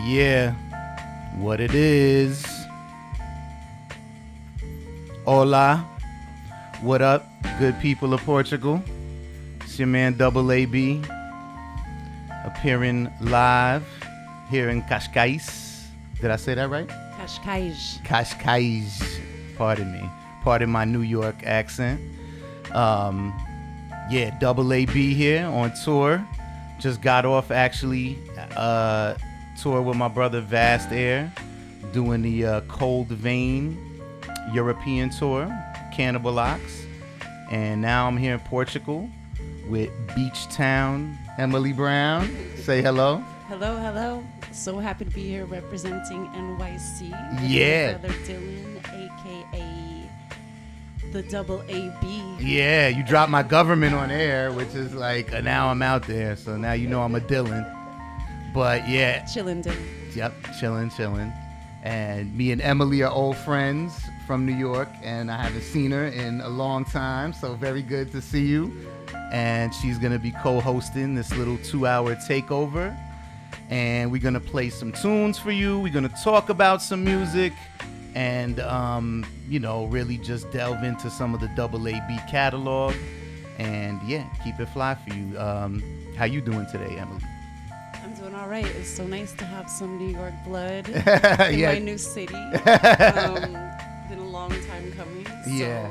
Yeah. What it is. Hola. What up, good people of Portugal? It's your man Double AB, appearing live here in Cascais. Did I say that right? Cascais. Cascais. Pardon me. Pardon my New York accent. Yeah, Double AB here on tour. Just got off actually tour with my brother Vast Air, doing the Cold Vein European tour, Cannibal Ox. And now I'm here in Portugal with Beach Town Emily Brown. Say hello. Hello, hello. So happy to be here representing NYC. With Yeah. my brother Dylan, aka the Double AB. Yeah, you dropped my government on air, which is like now I'm out there, so now you know I'm a Dylan. But yeah, Chillin' Dylan. yep, chilling. And me and Emily are old friends from New York, and I haven't seen her in a long time, so very good to see you. And she's gonna be co-hosting this little 2-hour takeover, and we're gonna play some tunes for you. We're gonna talk about some music, and really just delve into some of the Double AB catalog, and yeah, keep it fly for you. How you doing today, Emily? I'm doing all right. It's so nice to have some New York blood in Yeah. my new city. Been a long time coming. So Yeah.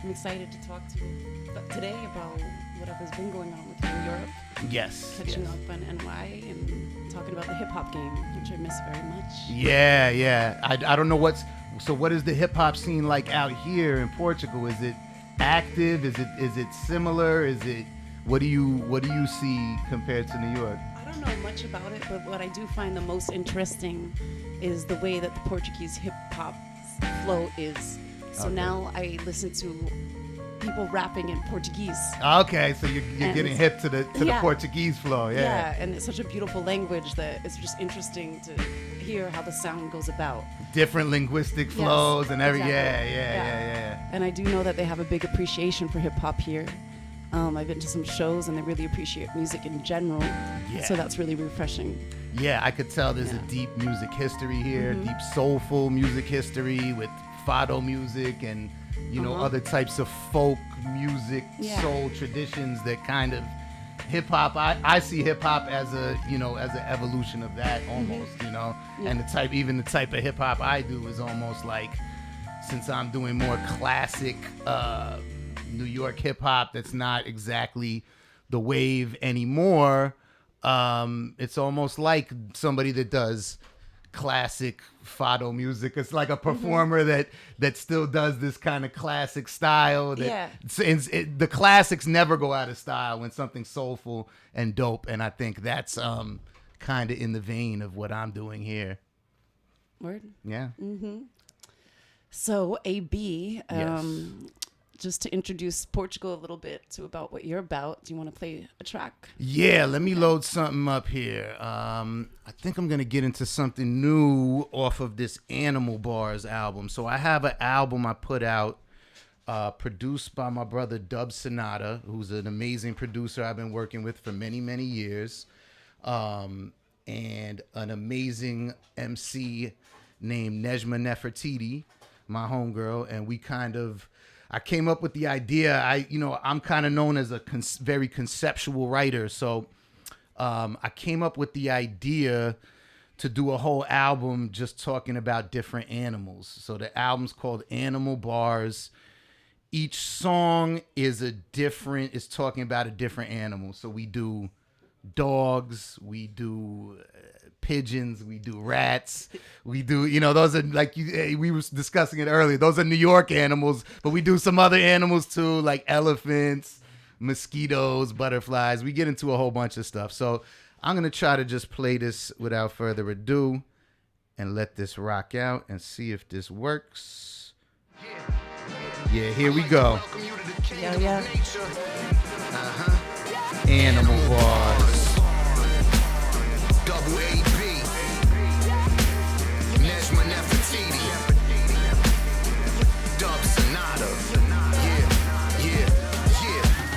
I'm excited to talk to you today about whatever's been going on with you in Europe. Yes. Catching up on NY and talking about the hip hop game, which I miss very much. Yeah. I don't know what is the hip hop scene like out here in Portugal? Is it active? Is it similar? What do you see compared to New York? I don't know much about it, but what I do find the most interesting is the way that the Portuguese hip hop flow is. So Okay. now I listen to people rapping in Portuguese. Okay, so you're getting hip to the Yeah. Portuguese flow, yeah. And it's such a beautiful language that it's just interesting to hear how the sound goes about. Different linguistic flows and every exactly. yeah. And I do know that they have a big appreciation for hip hop here. I've been to some shows and they really appreciate music in general. Yeah. So that's really refreshing. Yeah, I could tell there's a deep music history here, deep soulful music history with fado music and other types of folk music, soul traditions that kind of hip hop. I see hip hop as a as an evolution of that almost, and the type of hip hop I do is almost like, since I'm doing more classic New York hip hop that's not exactly the wave anymore. It's almost like somebody that does classic fado music. It's like a performer that still does this kind of classic style. The classics never go out of style when something's soulful and dope. And I think that's kind of in the vein of what I'm doing here. Word. Yeah. So AB, Yes. just to introduce Portugal a little bit to about what you're about, do you want to play a track? Yeah, let me load something up here. I think I'm going to get into something new off of this Animal Bars album. So I have an album I put out produced by my brother Dub Sonata, who's an amazing producer I've been working with for many, many years, and an amazing MC named Nejma Nefertiti, my homegirl, and I came up with the idea. I'm kind of known as a very conceptual writer, so I came up with the idea to do a whole album just talking about different animals. So the album's called Animal Bars. Each song is talking about a different animal. So we do dogs, we do pigeons, we do rats, we do, those are like we were discussing it earlier. Those are New York animals, but we do some other animals too, like elephants, mosquitoes, butterflies. We get into a whole bunch of stuff. So I'm going to try to just play this without further ado and let this rock out and see if this works. Yeah, here we go. Yeah. Animal Bars. Double AB, Nejma Nefertiti, Dub Sonata. Yeah.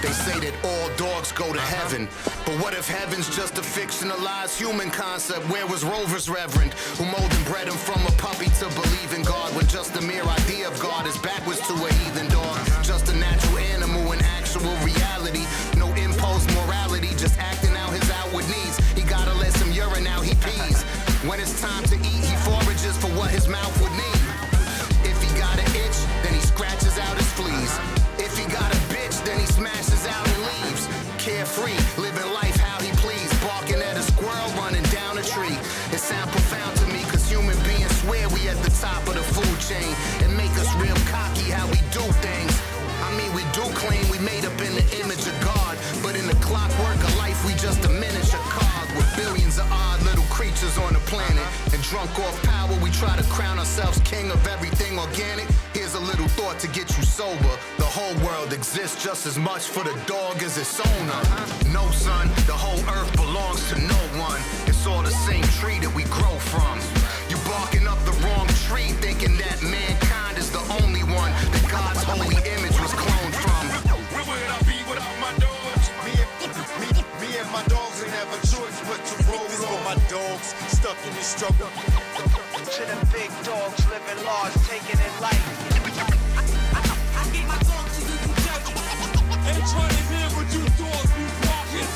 They say that all dogs go to heaven. But what if heaven's just a fictionalized human concept? Where was Rover's reverend, who molded and bred him from a puppy to believe in God, when just the mere idea of God is backwards to a heathen dog? Just a natural animal in actual reality. No imposed morality, just acting out his outward needs. He gotta let some urine out, he pees. When it's time to eat, he forages for what his mouth would need. If he got an itch, then he scratches out his fleas. If he got a bitch, then he smashes out and leaves. Carefree, living life how he please. Barking at a squirrel, running down a tree. It sounds profound to me, cause human beings swear we at the top of the food chain, and make us real cocky how we do things. I mean, we do claim we made up in the image of God, but in the clockwork of life, we just a miniature cog with billions of odd little creatures on the planet. And drunk off power, we try to crown ourselves king of everything organic. Here's a little thought to get you sober. The whole world exists just as much for the dog as its owner. No, son, the whole earth belongs to no one. It's all the same tree that we grow from. You barking up the wrong tree, thinking that mankind is the only one that God's holy image was cloned from. Where would I be without my dogs? Me and my dogs ain't have a choice but to roll on. My dogs stuck in this struggle. To the big dogs living large, taking it light. I get my dogs to you, you judge. Ain't trying to hear what you dogs be walking.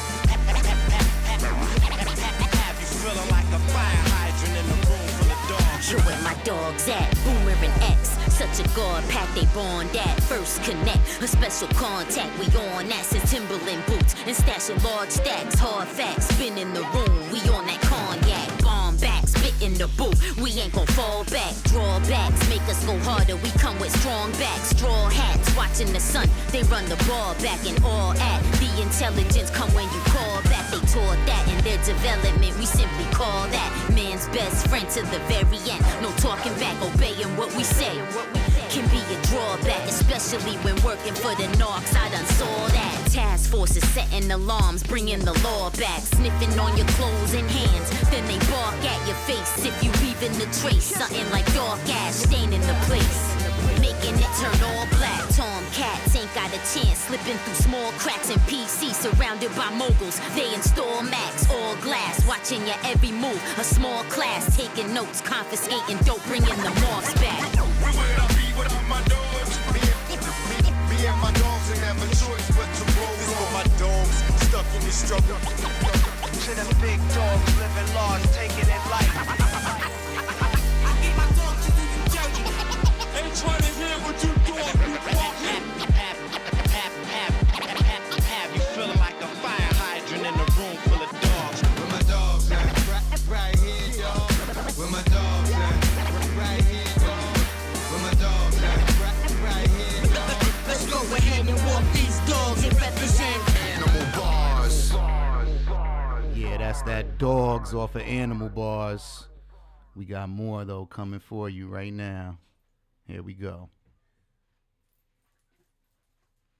Have you feeling like a fire hydrant in a room full of dogs? You where my dogs at, Boomer and X. Such a guard pack, they born that. First connect, a special contact. We on that since Timberland boots and stashing large stacks. Hard facts, spin in the room. We on that cognac. Bomb back, spit in the booth. We ain't gon' fall back. Drawbacks make us go harder. We come with strong backs. Straw hats, watching the sun. They run the ball back and all at. The intelligence come when you call back. They taught that in their development. We simply call that man's best friend to the very end. No talking back, obeying what we say. Can be a drawback, especially when working for the narcs. I done saw that. Task forces setting alarms, bringing the law back. Sniffing on your clothes and hands, then they bark at your face. If you leaving the trace, something like dark ash staining the place, making it turn all black. Tomcats ain't got a chance, slipping through small cracks in PC, surrounded by moguls. They install Macs, all glass, watching your every move. A small class, taking notes, confiscating dope, bringing the morphs back. Where would I be without my dogs? Me and my dogs ain't have a choice but to roll on. My dogs stuck in this struggle. To the big dogs living large, taking it light. I get my dogs to you, you judge. Ain't trying to hear what you dogs be walking. Have you feeling like a fire hydrant in a room full of dogs? Where my dogs at? Right here, dog. Where my dogs at? Right here, dog. Where my dogs at? Right here, dog. Let's go ahead and walk these dogs and represent Animal bars. Yeah, that's that Dogs off of Animal Bars. We got more though coming for you right now. Here we go.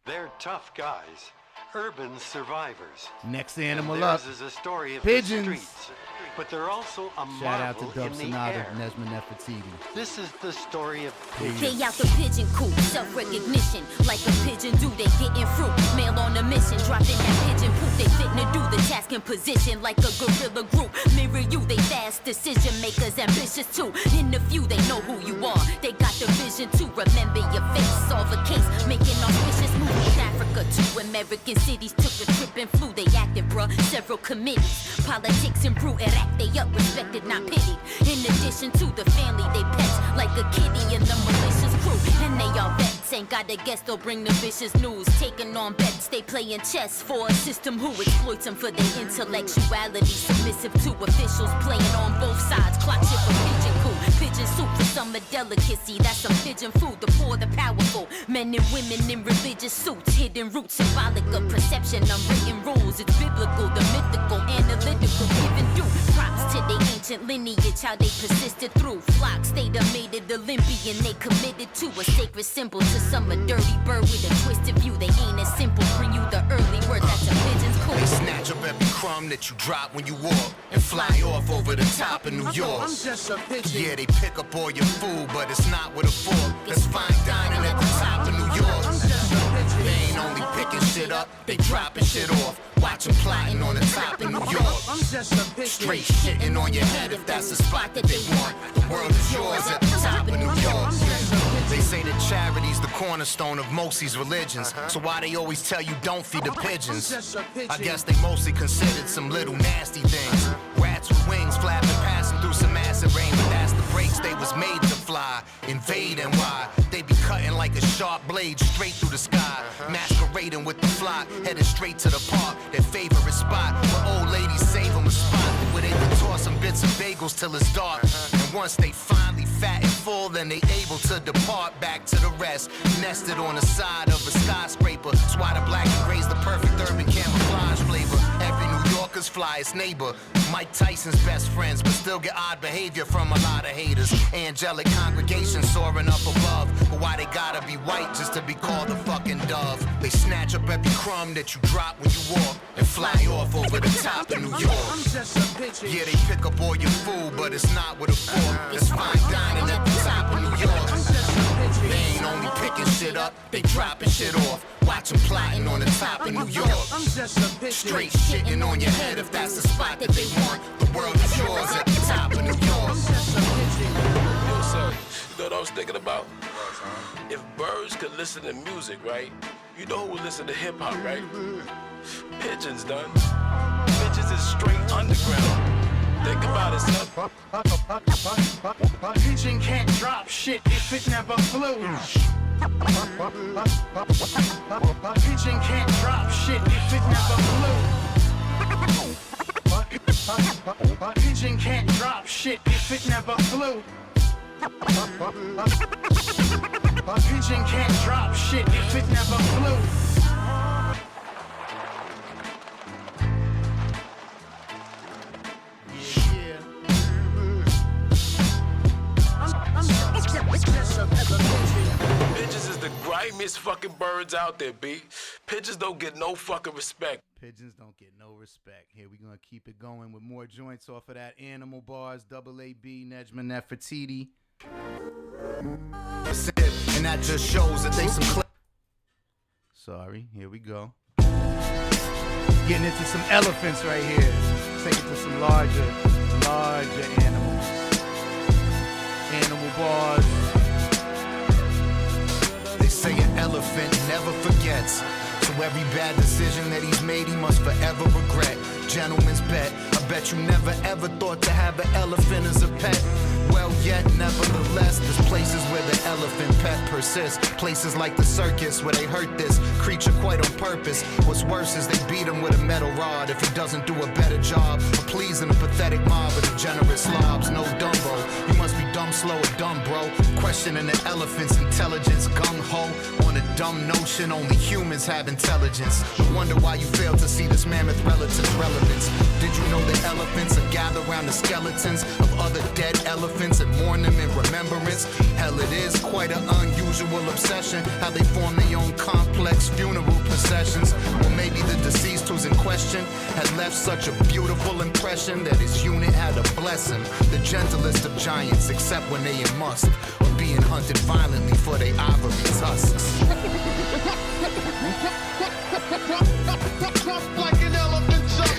They're tough guys, urban survivors. Next And animal theirs up. is a story of Pigeons. the streets, but they're also a Shout out to marvel Dub in the Sonata, air. Nesma Nefertiti. This is the story of They out the pigeon coop, self-recognition. Like a pigeon do, they getting fruit. Mail on a mission, dropping that pigeon poop. They fitting to do the task in position like a guerrilla group. Mirror you, they fast decision makers, ambitious too. In the few, they know who you are. They got the vision to remember your face, solve a case, making auspicious moves. Africa, 2 American cities took a trip and flew. They acted, bruh, several committees. Politics and brew, Iraq, they up, respected, not pitied. In addition to the family, they pets like a kitty in the malicious crew. And they all vets, ain't got a guess, they'll bring the vicious news. Taking on bets, they playing chess for a system who exploits them for their intellectuality. Submissive to officials, playing on both sides. Clock ship a pigeon coop, pigeon soup for summer delicacy. That's some pigeon food, the poor, the powerful. Men and women in religious suits, hidden roots, symbolic of perception, unwritten rules. It's biblical, the mythical, analytical, giving due props to their ancient lineage, how they persisted through flocks. They done made it Olympian, they committed to a sacred symbol. To some a dirty bird with a twisted view, they ain't as simple. Bring you the early word, that's a pigeon's cool. They snatch up every crumb that you drop when you walk and fly off over the top of New York. I'm just a pigeon. Yeah, they pick up all your food, but it's not with a fork. That's fine dining at the top of New York. They ain't only picking shit up, they dropping shit off. Watch them plotting on the top of New York. I'm just a bitch. Straight shitting on your head if that's the spot that they want. The world is yours at the top of New York. They say that charity's the cornerstone of most these religions. So why they always tell you don't feed the pigeons? I guess they mostly considered some little nasty things. Rats with wings flapping, passing through some acid rain. But that's the breaks they was made to fly. Invade and why? They be cutting like a sharp blade straight through the sky. Masquerading with the flock, headed straight to the park. Their favorite spot where old ladies save them a spot where they can toss some bits of bagels till it's dark. And once they finally fat and full, then they able to depart back to the rest. Nested on the side of a skyscraper. That's why the black and gray's the perfect urban camouflage flavor. Every New Yorker's flyest neighbor. Mike Tyson's best friends, but still get odd behavior from a lot of haters. Angelic congregations soaring up above. But why they gotta be white just to be called a fucking dove? They snatch up every crumb that you drop when you walk and fly off over the top of New York. Yeah, they pick up all your food, but it's not with a fork. It's fine dining at the top of New York. They ain't only picking shit up, they dropping shit off. Watch them plotting on the top of New York. Straight shitting on your head if that's the spot that they want. The world is yours at the top of New York. Yo, son, you know what I was thinking about? If birds could listen to music, right? You know who would listen to hip hop, right? Pigeons, done. Pigeons is straight underground. Think about it, son. A pigeon can't drop shit if it never flew. A pigeon can't drop shit if it never flew. A pigeon can't drop shit if it never flew. A pigeon can't drop shit if it never flew. Pigeons is the grimiest fucking birds out there, B. Pigeons don't get no fucking respect. Pigeons don't get no respect. Here we gonna keep it going with more joints off of that Animal Bars, Double AB, Nejma Nefertiti. And that just shows that they some Sorry, here we go. Getting into some elephants right here. Take it to some larger animals. Animal Bars. They say an elephant never forgets. So every bad decision that he's made, he must forever regret. Gentleman's bet, I bet you never ever thought to have an elephant as a pet. Well, yet, nevertheless, there's places where the elephant pet persists. Places like the circus where they hurt this creature quite on purpose. What's worse is they beat him with a metal rod if he doesn't do a better job of pleasing a pathetic mob of degenerate slobs. No Dumbo, you must be dumb slow or dumb, bro. Questioning the elephant's intelligence, gung-ho on a dumb notion only humans have intelligence. No wonder why you fail to see this mammoth relative's relevance. Did you know that elephants are gather around the skeletons of other dead elephants and mourn them in remembrance? Hell, it is quite an unusual obsession how they form their own complex funeral processions. Or maybe the deceased who's in question had left such a beautiful impression that his unit had to bless him. The gentlest of giants, except when they in must, or being hunted violently for their ivory tusks. Like an elephant jump.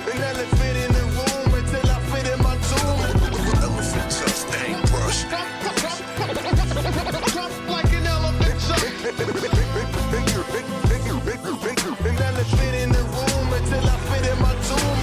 An elephant in the room until I fit in my tomb. Elephant just ain't brush. Like an elephant jump. An elephant in the room until I fit in my tomb.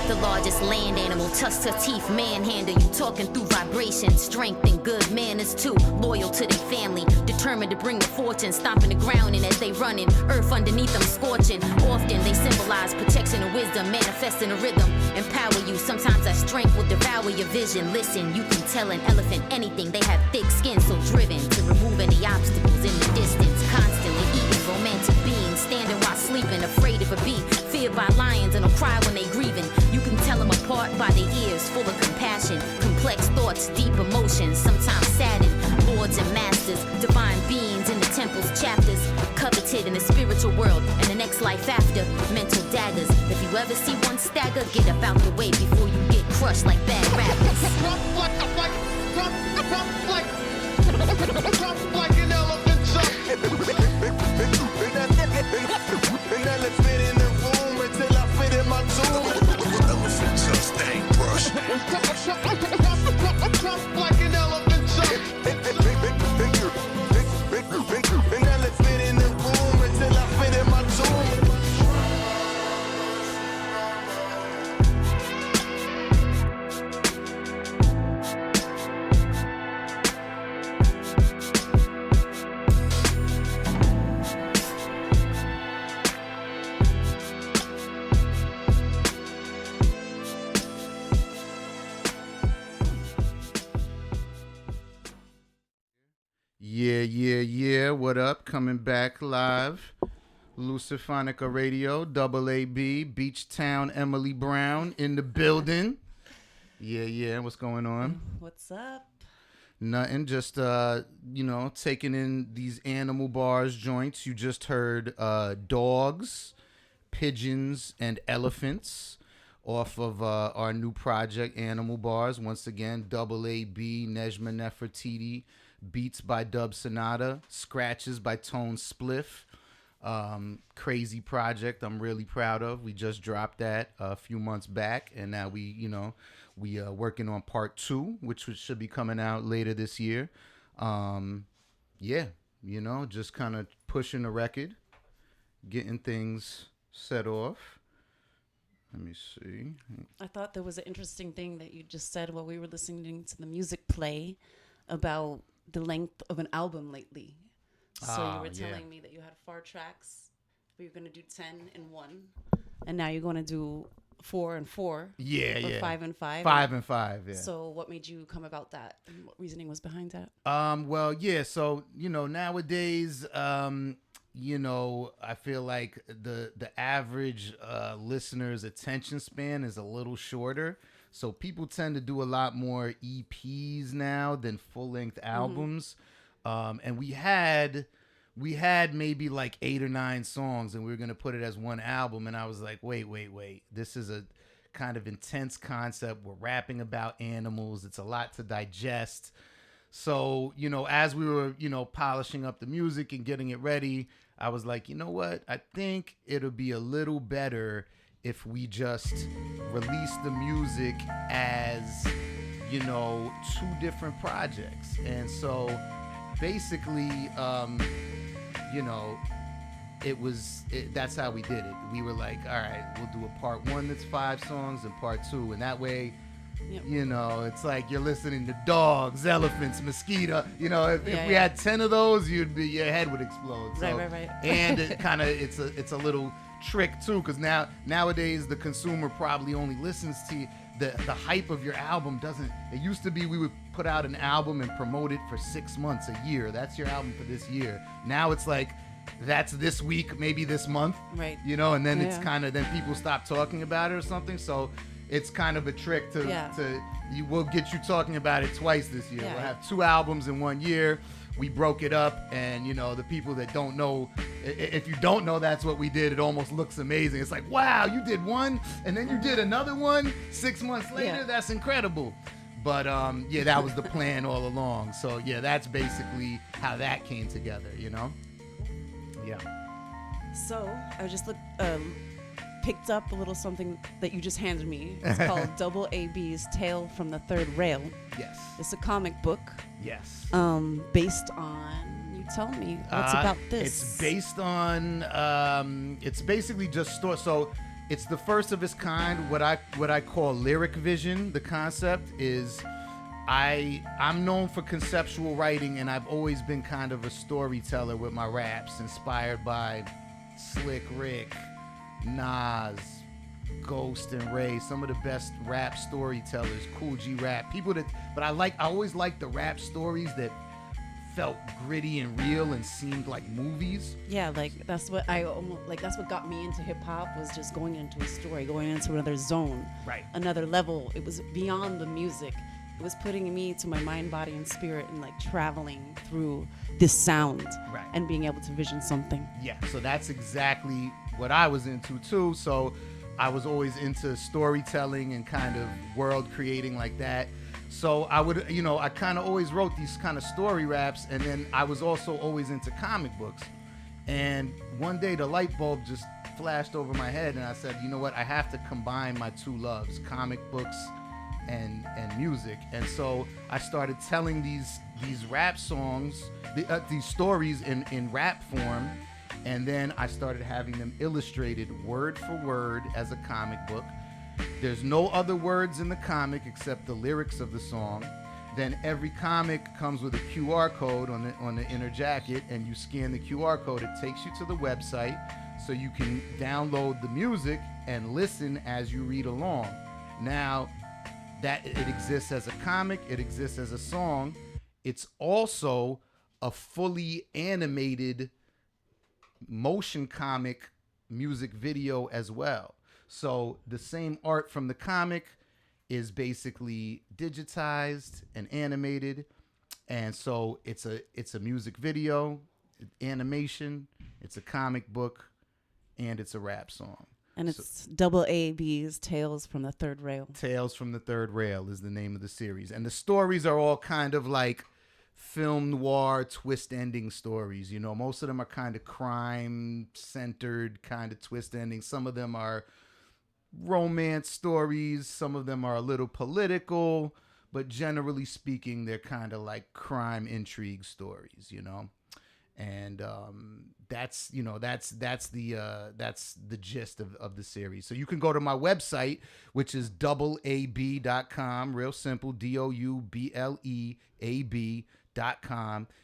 The largest land animal, tucks her teeth, manhandle you, talking through vibration, strength and good manners too. Loyal to their family, determined to bring the fortune, stomping the ground and as they running, earth underneath them scorching. Often they symbolize protection and wisdom, manifesting a rhythm, empower you. Sometimes that strength will devour your vision. Listen, you can tell an elephant anything. They have thick skin, so driven to remove any obstacles in the distance. Constantly eating romantic beings, standing while sleeping, afraid of a bee, feared by lions and will cry when they grieving. You can tell them apart by their ears, full of compassion, complex thoughts, deep emotions, sometimes saddened. Lords and masters, divine beings in the temple's chapters, coveted in the spiritual world and the next life after. Mental daggers. If you ever see one stagger, get up out the way before you get crushed like bad rappers. Like an elephant jump. Yeah. What up? Coming back live. Luciphonica Radio, Double AB, Beach Town, Emily Brown in the building. Yeah. What's going on? What's up? Nothing. Just taking in these animal bars joints. You just heard dogs, pigeons, and elephants off of our new project, Animal Bars. Once again, Double AB, Nejma Nefertiti, beats by Dub Sonata, scratches by Tone Spliff. Crazy project I'm really proud of. We just dropped that a few months back, and now we working on part 2, which should be coming out later this year. Just kind of pushing the record, getting things set off. Let me see. I thought there was an interesting thing that you just said while we were listening to the music play about the length of an album lately. So you were telling me that you had 4 tracks, but you're going to do 10 in 1, and now you're going to do 4 and 4. Yeah. 5 and 5. 5 and 5, yeah. So what made you come about that, and what reasoning was behind that? So, nowadays, I feel like the average listener's attention span is a little shorter. So people tend to do a lot more EPs now than full-length albums. And we had maybe like 8 or 9 songs, and we were going to put it as one album. And I was like, wait. This is a kind of intense concept. We're rapping about animals. It's a lot to digest. So, as we were, polishing up the music and getting it ready, I was like, you know what? I think it'll be a little better if we just release the music as, 2 different projects. And so basically, that's how we did it. We were like, all right, we'll do a part 1 that's 5 songs and part 2. And that way, it's like you're listening to dogs, elephants, mosquito. If we had 10 of those, your head would explode. So, Right. And it kind of it's a little trick too, because nowadays the consumer probably only listens to the hype of your album. Doesn't it used to be we would put out an album and promote it for 6 months, a year. That's your album for this year. Now it's like that's this week, maybe this month, right? And then it's kind of then people stop talking about it or something. So it's kind of a trick we'll get you talking about it twice this year. We'll have 2 albums in 1 year. We broke it up, and the people that don't know, if you don't know that's what we did, it almost looks amazing. It's like, wow, you did one and then you did another one 6 months later. That's incredible. But that was the plan all along. So that's basically how that came together. So I just picked up a little something that you just handed me. It's called Double AB's Tale from the Third Rail. Yes. It's a comic book. Yes. Based on, you tell me, what's about this? It's based on, it's basically just story. So it's the first of its kind, what I call lyric vision. The concept is I'm known for conceptual writing, and I've always been kind of a storyteller with my raps, inspired by Slick Rick, Nas, Ghost, and Ray, some of the best rap storytellers, Cool G Rap, but I always liked the rap stories that felt gritty and real and seemed like movies. Yeah, that's what got me into hip hop, was just going into a story, going into another zone, right, another level. It was beyond the music. It was putting me to my mind, body, and spirit, and traveling through this sound, right, and being able to vision something. Yeah, so that's exactly what I was into too. So I was always into storytelling and kind of world creating like that. So I would, I kind of always wrote these kind of story raps, and then I was also always into comic books. And one day the light bulb just flashed over my head, and I said, you know what, I have to combine my 2 loves, comic books and music. And so I started telling these rap songs, these stories in rap form, and then I started having them illustrated word for word as a comic book. There's no other words in the comic except the lyrics of the song. Then every comic comes with a QR code on the inner jacket, and you scan the QR code. It takes you to the website so you can download the music and listen as you read along. Now, that it exists as a comic, it exists as a song. It's also a fully animated motion comic music video as well. So the same art from the comic is basically digitized and animated, and so it's a music video, animation, it's a comic book, and it's a rap song. And it's Double AB's Tales from the Third Rail. Tales from the Third Rail is the name of the series. And the stories are all kind of like film noir twist ending stories. You know, most of them are kind of crime centered kind of twist endings. Some of them are romance stories. Some of them are a little political. But generally speaking, they're kind of like crime intrigue stories, you know. And that's the gist of the series. So you can go to my website, which is doubleab.com, real simple, DOUBLEAB.com,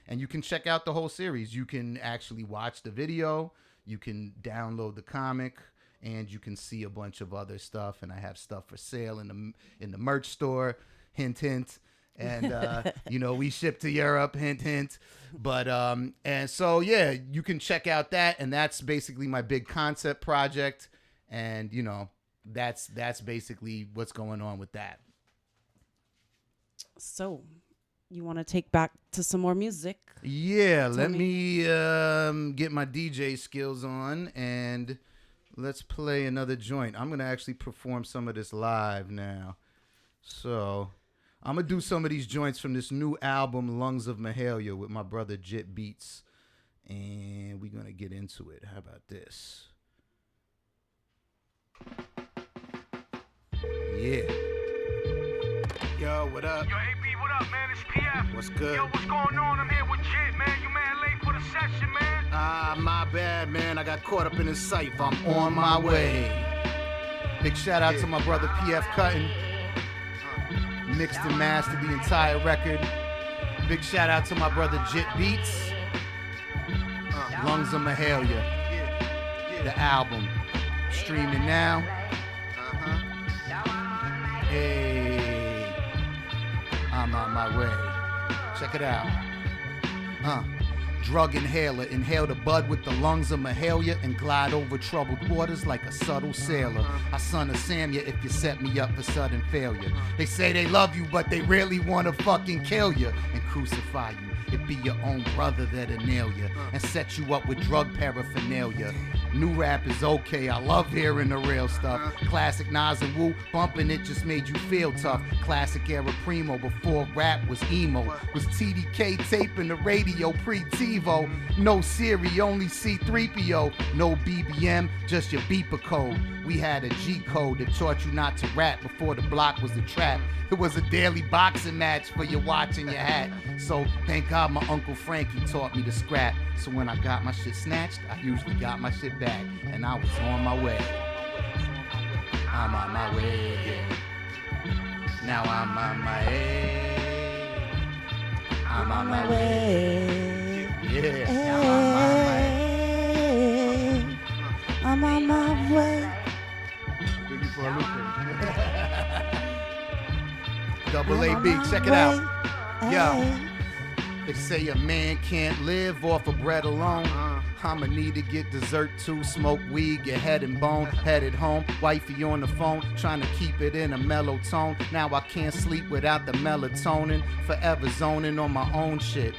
and you can check out the whole series. You can actually watch the video, you can download the comic, and you can see a bunch of other stuff. And I have stuff for sale in the merch store. Hint, hint. And, you know, we ship to Europe, hint, hint. But, and so, yeah, you can check out that. And that's basically my big concept project. And, you know, that's basically what's going on with that. So, you want to take back to some more music? Yeah, let me get my DJ skills on and let's play another joint. I'm going to actually perform some of this live now. So I'm going to do some of these joints from this new album, Lungs of Mahalia, with my brother Jit Beats. And we're going to get into it. How about this? Yeah. Yo, what up? Yo, AB, what up, man? It's PF. What's good? Yo, what's going on? I'm here with Jit, man. You man late for the session, man. My bad, man. I got caught up in his cypher. I'm on my way. Big shout out to my brother PF Cuttin. Mixed and mastered the entire record. Big shout out to my brother Jit Beats. Lungs of Mahalia. The album. Streaming now. Hey. I'm on my way. Check it out. Drug inhaler, inhale the bud with the lungs of Mahalia and glide over troubled waters like a subtle sailor. I son of Samuel if you set me up for sudden failure. They say they love you, but they really wanna fucking kill you and crucify you. It be your own brother that'll nail you and set you up with drug paraphernalia. New rap is okay, I love hearing the real stuff. Classic Nas and Wu, bumping it just made you feel tough. Classic era primo before rap was emo. Was TDK taping the radio pre-TiVo. No Siri, only C3PO. No BBM, just your beeper code. We had a G code that taught you not to rap before the block was a trap. It was a daily boxing match for your watch and your hat. So thank God my Uncle Frankie taught me to scrap. So when I got my shit snatched, I usually got my shit back. And I was on my way. I'm on my way. Now I'm on my way. I'm on my way. Yeah. I'm on my way. Double AB, check it out. Yo, they say a man can't live off of bread alone. I'ma need to get dessert too, smoke weed, get head and bone, headed home, wifey on the phone, trying to keep it in a mellow tone. Now I can't sleep without the melatonin, forever zoning on my own shit.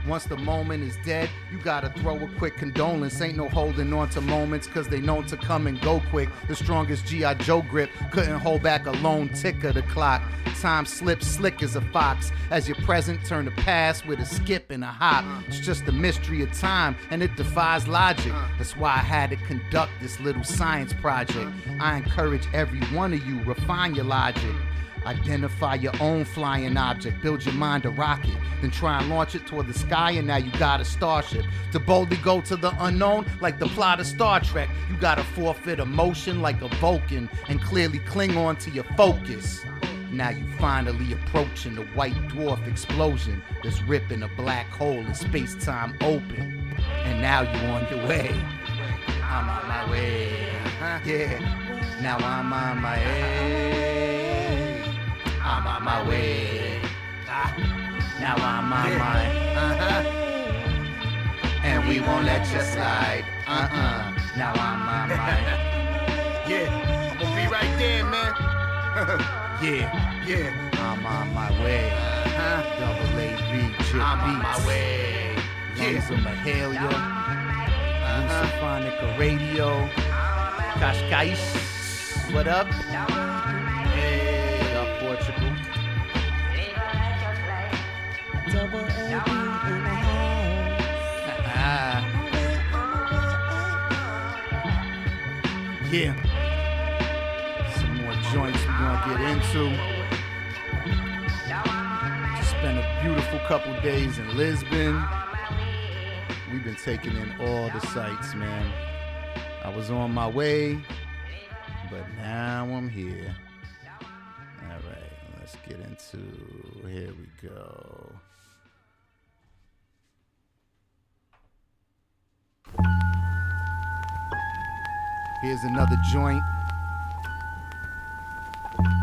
Once the moment is dead, you gotta throw a quick condolence. Ain't no holding on to moments, cause they known to come and go quick. The strongest G.I. Joe grip couldn't hold back a lone tick of the clock. Time slips slick as a fox, as your present turn to past with a skip and a hop. It's just a mystery of time, and it defies logic. That's why I had to conduct this little science project. I encourage every one of you, refine your logic. Identify your own flying object, build your mind a rocket, then try and launch it toward the sky, and now you got a starship. To boldly go to the unknown, like the plot of Star Trek, you gotta forfeit emotion like a Vulcan, and clearly cling on to your focus. Now you finally approaching the white dwarf explosion that's ripping a black hole in space-time open. And now you on your way. I'm on my way. Yeah. Now I'm on my way. I'm on my way. Now I'm on my we won't let you slide. Now I'm on my Yeah, I'm gonna be right there, man. yeah. I'm on my way. Double AB, Chip I'm on Beats. my way. Names of Mahalia. Lucifanica Radio. Cascais. What up? Hey, what up, Portugal? Double LB in the house. Yeah. Some more joints we're gonna get into. Just spent a beautiful couple days in Lisbon. We've been taking in all the sights, man. I was on my way, but now I'm here. All right, let's get into, here we go. Here's another joint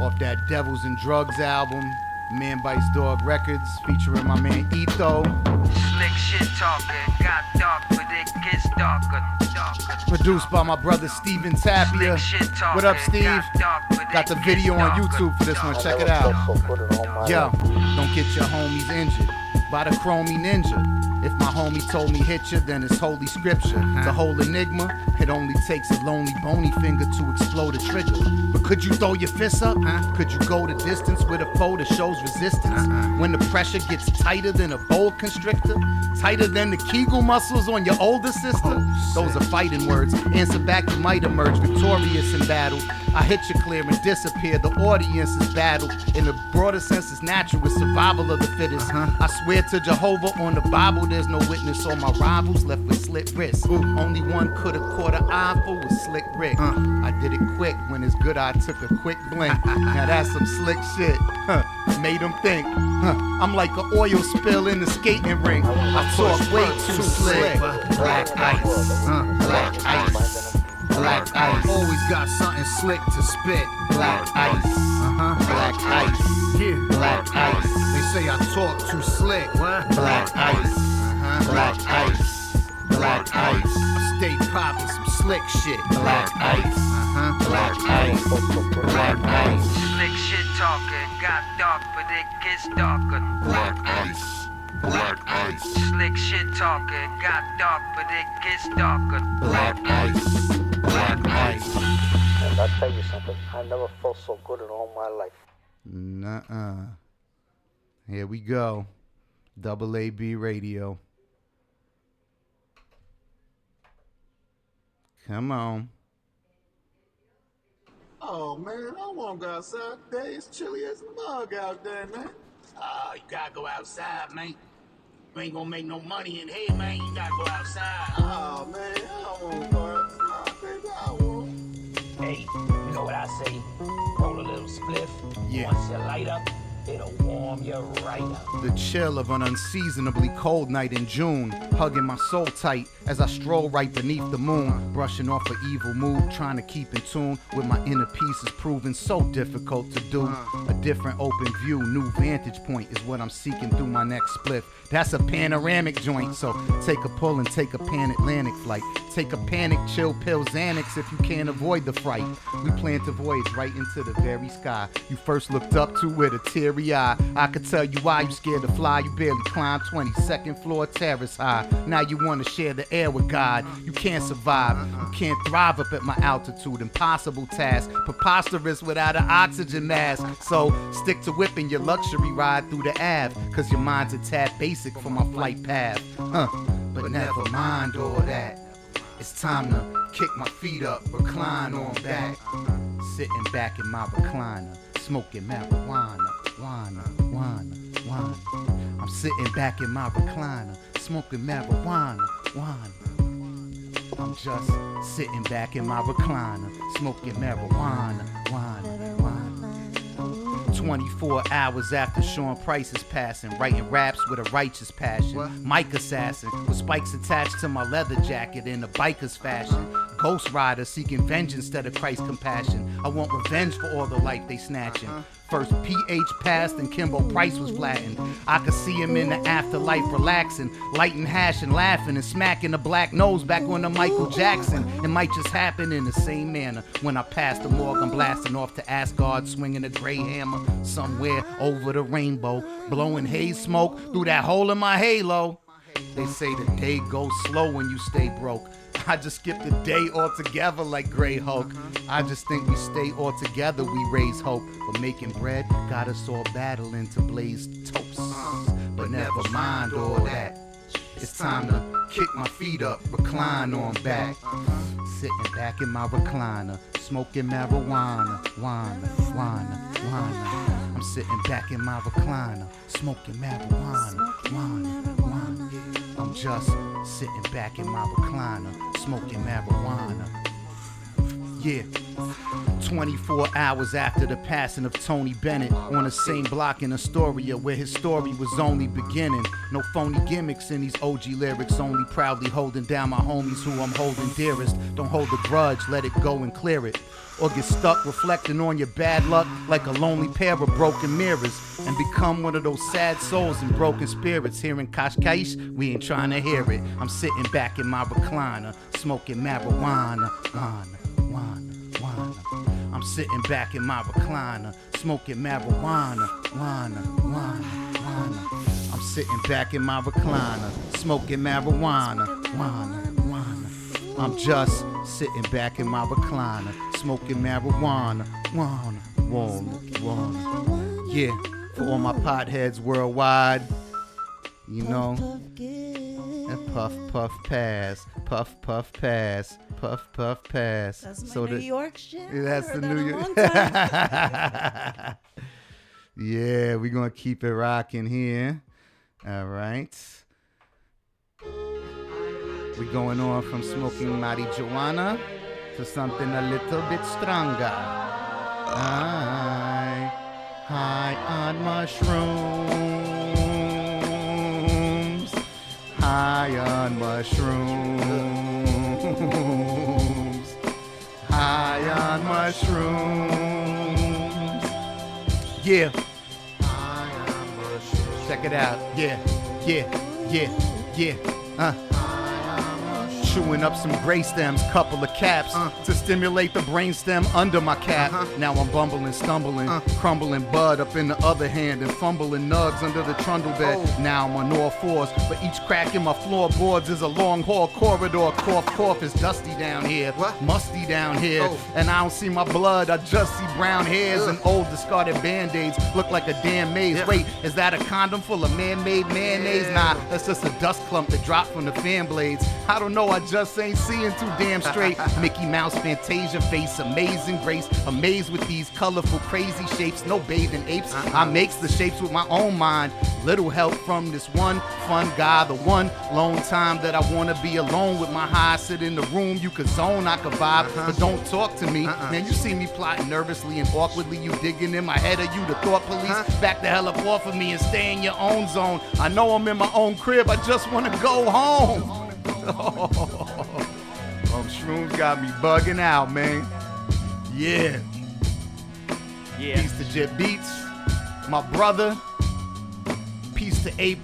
off that Devils and Drugs album, Man Bites Dog Records, featuring my man Ito. Slick shit talking, got dark, but it gets darker. Produced by my brother Steven Tapia. What up, Steve? Got the video on YouTube for this one. Check it out. Yo, don't get your homies injured by the chromie ninja. If my homie told me hit you, then it's holy scripture. The whole enigma, it only takes a lonely bony finger to explode a trigger. But could you throw your fists up? Could you go the distance with a foe that shows resistance? When the pressure gets tighter than a boa constrictor, tighter than the Kegel muscles on your older sister. Those are fighting words. Answer back, you might emerge victorious in battle. I hit you clear and disappear. The audience is battle. In the broader sense, it's natural. It's survival of the fittest. I swear to Jehovah on the Bible, there's no witness. All my rivals left with slit wrists. Only one could have caught an eyeful with slick Rick. I did it quick. When it's good, I took a quick blink. Now that's some slick shit. Made them think. I'm like an oil spill in the skating rink. I talk way too slick. Black ice. Black ice. Black ice. Always got something slick to spit. Black ice. Black ice. Yeah. Black ice. They say I talk too slick. What? Black ice. Black ice. Black ice. I stay popping some slick shit. Black ice. Black ice. Black ice. Slick shit talking, got dark, but it gets darker. Black ice. Black ice. Slick shit talking, got dark, but it gets darker. Black ice. Black ice. And I'll tell you something, I never felt so good in all my life. Nuh-uh. Here we go. Double AB Radio. Come on. Oh man, I won't go outside today. It's chilly as a mug out there, man. You gotta go outside, man. You ain't gonna make no money in here, man. You gotta go outside. Oh man, I won't go outside, baby. I won't. Hey, you know what I say? Roll a little spliff. Yeah. Once you light up, it'll warm you right up. The chill of an unseasonably cold night in June, hugging my soul tight as I stroll right beneath the moon, brushing off an evil mood, trying to keep in tune with my inner peace is proving so difficult to do. A different open view, new vantage point is what I'm seeking through my next spliff. That's a panoramic joint, so take a pull and take a pan-Atlantic flight. Take a panic, chill pill, Xanax if you can't avoid the fright. We plant a voyage right into the very sky you first looked up to with a teary eye. I could tell you why you scared to fly. You barely climbed 22nd floor terrace high. Now you want to share the air with God. You can't survive. You can't thrive up at my altitude. Impossible task. Preposterous without an oxygen mask. So stick to whipping your luxury ride through the Ave, cause your mind's a tad basic for my flight path. But never mind all that. It's time to kick my feet up, recline on back. Sitting back in my recliner, smoking marijuana, wana. I'm sitting back in my recliner, smoking marijuana, wana. I'm just sitting back in my recliner, smoking marijuana, wana. 24 hours after Sean Price is passing, writing raps with a righteous passion. Mike assassin with spikes attached to my leather jacket in a biker's fashion. ghost rider seeking vengeance instead of Christ's compassion. I want revenge for all the life they snatching. First PH passed and Kimbo Price was flattened. I could see him in the afterlife relaxing, lighting hash and laughing and smacking the black nose back on the Michael Jackson. It might just happen in the same manner. When I pass the morgue, I'm blasting off to Asgard, swinging a gray hammer somewhere over the rainbow, blowing haze smoke through that hole in my halo. They say the day goes slow when you stay broke. I just skip the day altogether like Grey Hulk. I just think we stay all together, we raise hope. But making bread got us all battling to blaze toast. But never mind all that. It's time to kick my feet up, recline on back. Sitting back in my recliner, smoking marijuana, wana. I'm sitting back in my recliner, smoking marijuana, wana. I'm just sitting back in my recliner, smoking marijuana. Yeah. 24 hours after the passing of Tony Bennett, on the same block in Astoria where his story was only beginning. No phony gimmicks in these OG lyrics, only proudly holding down my homies who I'm holding dearest. Don't hold a grudge, let it go and clear it. Or get stuck reflecting on your bad luck like a lonely pair of broken mirrors, and become one of those sad souls and broken spirits. Hearing Kashkaish, we ain't trying to hear it. I'm sitting back in my recliner, smoking marijuana, wana. I'm sitting back in my recliner, smoking marijuana, wana. I'm sitting back in my recliner, smoking marijuana, wana. I'm just sitting back in my recliner, smoking marijuana, wana. Yeah, for all my potheads worldwide, you know. And puff, puff, pass. Puff, puff, pass. Puff, puff, pass. That's my New York shit. That's the New York. Yeah, we're going to keep it rocking here. All right. We're going on from smoking marijuana to something a little bit stronger. High on mushrooms. High on mushrooms. High on mushrooms. Yeah. High on mushrooms. Check it out. Yeah. Chewing up some gray stems, couple of caps to stimulate the brain stem under my cap. Now I'm bumbling, stumbling, crumbling bud up in the other hand and fumbling nugs under the trundle bed. Now I'm on all fours, but each crack in my floorboards is a long hall corridor. Cough, cough, it's dusty down here, musty down here, and I don't see my blood, I just see brown hairs and old discarded band-aids. Look like a damn maze. Wait, is that a condom full of man-made mayonnaise? Nah, that's just a dust clump that dropped from the fan blades. I don't know, I just ain't seeing too damn straight. Mickey Mouse, Fantasia face, amazing grace. Amazed with these colorful, crazy shapes. No bathing apes. I makes the shapes with my own mind. Little help from this one fun guy. The one lone time that I wanna be alone with my high. Sit in the room, you could zone, I could vibe, but don't talk to me. Man, you see me plotting nervously and awkwardly. You digging in my head, are you the thought police? Back the hell up off of me and stay in your own zone. I know I'm in my own crib, I just wanna go home. Shrooms got me bugging out, man. Yeah. Peace to Jet Beats, my brother. Peace to A+,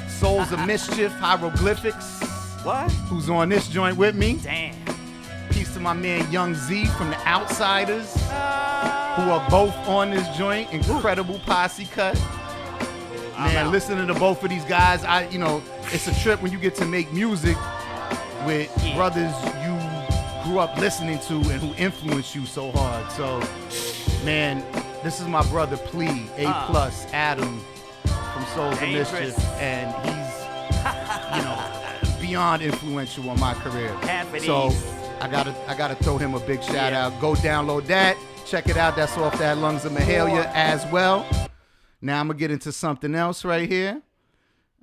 Souls of Mischief, Hieroglyphics. What? Who's on this joint with me? Damn. Peace to my man Young Z from the Outsiders, who are both on this joint. Incredible posse cut. Man, listening to both of these guys, it's a trip when you get to make music with brothers you grew up listening to and who influenced you so hard. So, man, this is my brother Plea, A+, Adam from Souls of Mischief, and he's, beyond influential on my career. So, I gotta throw him a big shout out. Go download that, check it out. That's off that Lungs of Mahalia as well. Now I'm gonna get into something else right here.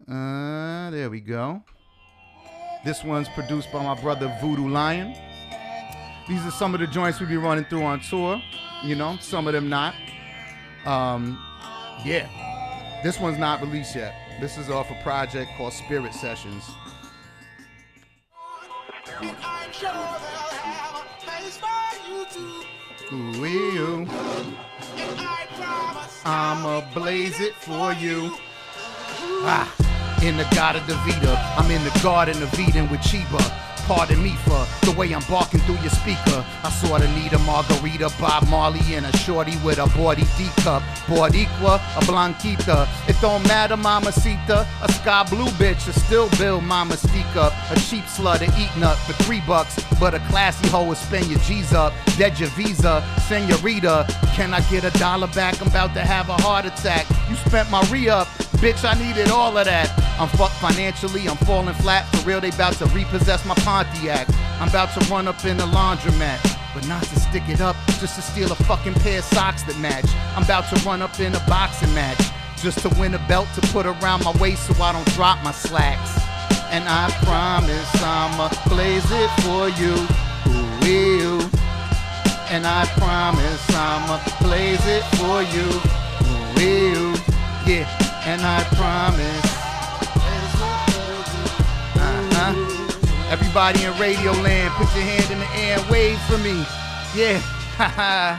There we go. This one's produced by my brother Voodoo Lion. These are some of the joints we be running through on tour. Some of them not. This one's not released yet. This is off a project called Spirit Sessions. I'm sure they'll Ooh, you. I'ma blaze it for you. In the Garden of Vita, I'm in the Garden of Eden with Chiba. Pardon me for the way I'm barking through your speaker. I sorta need a margarita, Bob Marley, and a shorty with a Bordy D cup. Boricua, a Blanquita. It don't matter, Mamacita. A sky blue bitch, a still bill, Mama speak up. A cheap slut, a eat nut for $3, but a classy hoe will spend your G's up. Dead your visa, senorita. Can I get $1 back? I'm about to have a heart attack. You spent my re-up. Bitch, I needed all of that. I'm fucked financially, I'm falling flat. For real, they about to repossess my Pontiac. I'm about to run up in the laundromat, but not to stick it up, just to steal a fucking pair of socks that match. I'm about to run up in a boxing match, just to win a belt to put around my waist so I don't drop my slacks. And I promise I'ma blaze it for you. Ooh, ew. And I promise I'ma blaze it for you. Ooh, ew. Yeah. And I promise. Everybody in Radio Land, put your hand in the air and wave for me. Yeah, haha.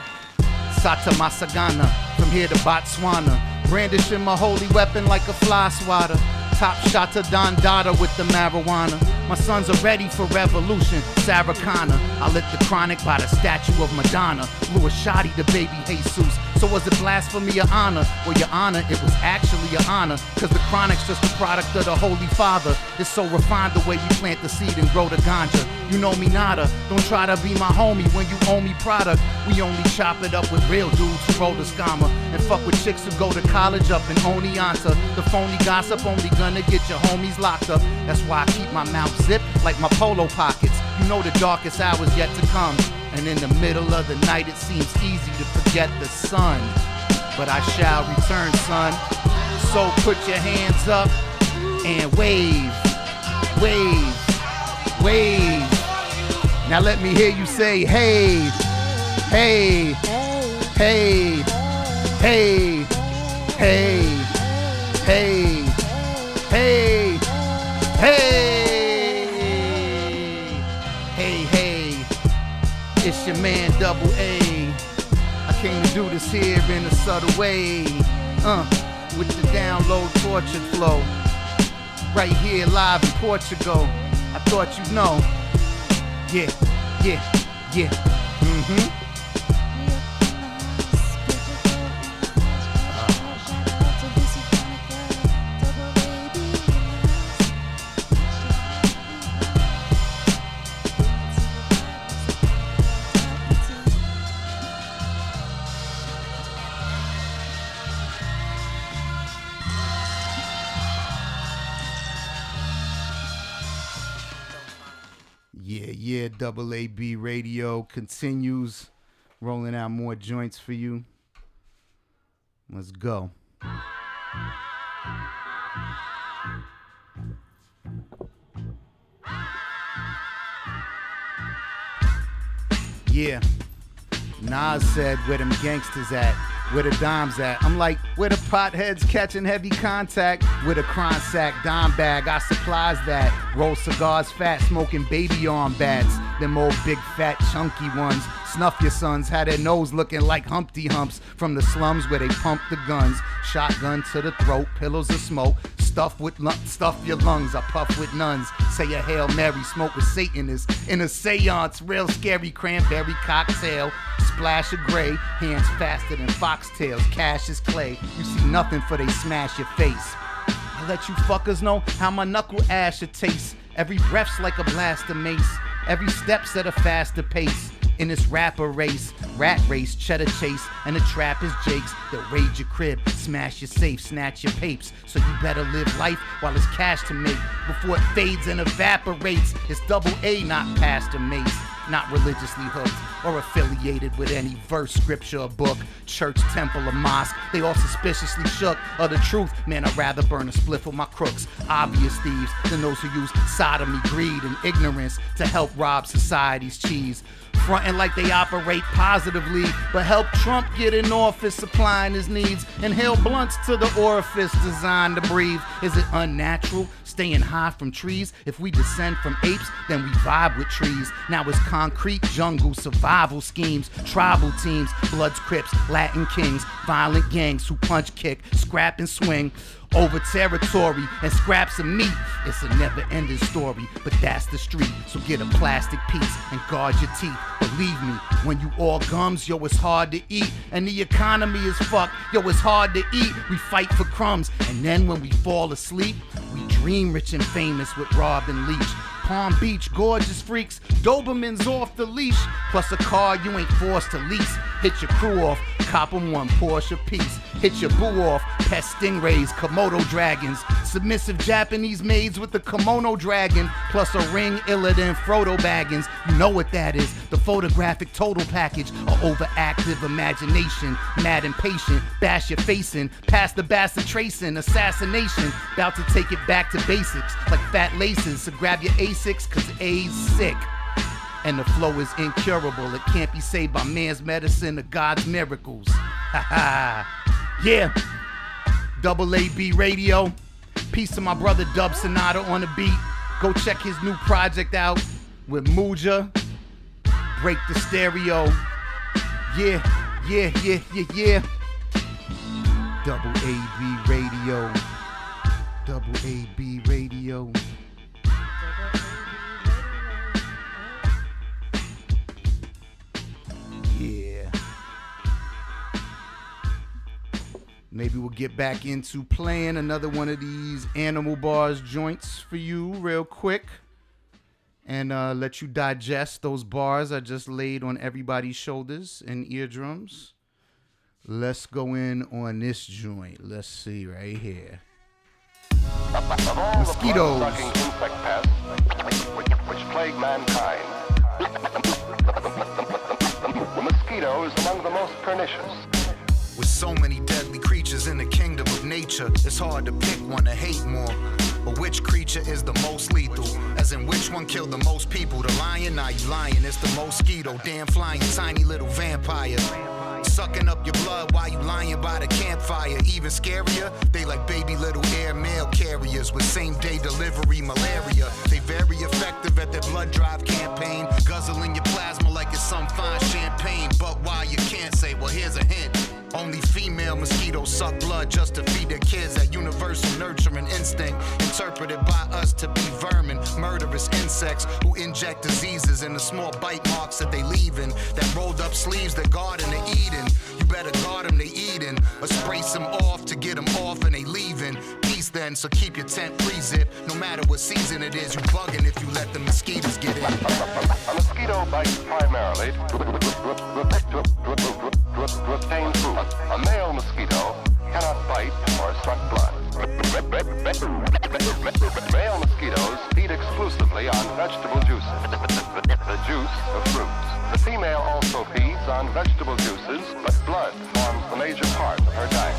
Sata Masagana, from here to Botswana. Brandishing my holy weapon like a fly swatter. Top shot to Don Dada with the marijuana. My sons are ready for revolution, Saracana. I lit the chronic by the statue of Madonna. Blew a shotty to baby Jesus. So was it blasphemy or honor? Well, your honor, it was actually your honor. Cause the chronic's just a product of the Holy Father. It's so refined the way you plant the seed and grow the ganja. You know me nada, don't try to be my homie when you owe me product. We only chop it up with real dudes who roll the scammer. And fuck with chicks who go to college up in Oneonta. The phony gossip only gonna get your homies locked up. That's why I keep my mouth zipped like my polo pockets. You know the darkest hours yet to come. And in the middle of the night it seems easy to forget the sun. But I shall return, son. So put your hands up and wave, wave, wave. Now let me hear you say, hey, hey, hey, hey, hey, hey, hey, hey, hey, hey. It's your man Double A. I came to do this here in a subtle way. With the download tortured flow. Right here live in Portugal. I thought you'd know. Yeah, yeah, yeah. Mm-hmm. Yeah, Double AB Radio continues rolling out more joints for you. Let's go. Yeah. Nas said, where them gangsters at? Where the dimes at? I'm like, where the potheads catching heavy contact? Where the crime sack, dime bag, I supplies that. Roll cigars fat, smoking baby arm bats. Them old big fat chunky ones. Snuff your sons, had their nose looking like Humpty Humps. From the slums where they pump the guns. Shotgun to the throat, pillows of smoke. Stuff your lungs, I puff with nuns. Say a Hail Mary, smoke with Satanists. In a seance, real scary cranberry cocktail. Splash of gray, hands faster than foxtails. Cash is clay, you see nothing for they smash your face. I let you fuckers know how my knuckle ash should taste. Every breath's like a blast of mace. Every step's at a faster pace. In this rapper race, rat race, cheddar chase, and the trap is Jake's. They'll raid your crib, smash your safe, snatch your papes. So you better live life while there's cash to make. Before it fades and evaporates, it's Double A, not Pastor Mace. Not religiously hooked or affiliated with any verse, scripture, or book, church, temple, or mosque. They all suspiciously shook of the truth. Man, I'd rather burn a spliff with my crooks. Obvious thieves than those who use sodomy, greed, and ignorance to help rob society's cheese. Frontin' like they operate positively, but help Trump get in office supplying his needs. Inhale blunts to the orifice designed to breathe. Is it unnatural? Staying high from trees? If we descend from apes, then we vibe with trees. Now it's concrete jungle survival. survival schemes, tribal teams, Bloods, Crips, Latin kings, violent gangs who punch, kick, scrap and swing over territory and scraps of meat. It's a never-ending story, but that's the street. So get a plastic piece and guard your teeth. Believe me, when you all gums, yo, it's hard to eat. And the economy is fucked, yo, it's hard to eat. We fight for crumbs, and then when we fall asleep, we dream rich and famous with Rob and Leach. Palm Beach, gorgeous freaks, Doberman's off the leash, plus a car you ain't forced to lease. Hit your crew off, cop 'em one Porsche piece. Hit your boo off, pet stingrays, Komodo dragons, submissive Japanese maids with the kimono dragon, plus a ring iller than Frodo Baggins. You know what that is, the photographic total package, a overactive imagination, mad impatient, bash your face in, pass the bastard tracing, assassination, about to take it back to basics, like fat laces, so grab your A6, cause A's sick. And the flow is incurable. It can't be saved by man's medicine or God's miracles. Ha ha. Yeah. Double AB Radio. Peace to my brother Dub Sonata on the beat. Go check his new project out with Muja. Break the stereo. Yeah. Double AB Radio. Double AB Radio. Yeah. Maybe we'll get back into playing another one of these Animal Bars joints for you real quick and let you digest those bars I just laid on everybody's shoulders and eardrums. Let's go in on this joint. Let's see right here. Mosquitoes. Insect pests which plague mankind. The mosquito is among the most pernicious. With so many deadly creatures in the kingdom of nature, it's hard to pick one to hate more. But which creature is the most lethal? As in which one killed the most people? The lion? Nah, you lying, it's the mosquito. Damn flying, tiny little vampire. Sucking up your blood while you lying by the campfire. Even scarier, they like baby little air mail carriers with same day delivery malaria. They very effective at their blood drive campaign, guzzling your plasma like it's some fine champagne. But why you can't say, well here's a hint. Only female mosquitoes suck blood just to feed their kids. That universal nurturing instinct, interpreted by us to be vermin, murderous insects who inject diseases in the small bite marks that they leaving. That rolled up sleeves that guard in the Eden. You better guard them, they eating, or spray some off to get them off and they leaving. Peace then, so keep your tent pre-zip. No matter what season it is, you bugging if you let the mosquitoes get in. A mosquito bites primarily to obtain food. A male mosquito cannot bite or suck blood. Male mosquitoes feed exclusively on vegetable juices, the juice of fruits. The female also feeds on vegetable juices, but blood forms the major part of her diet.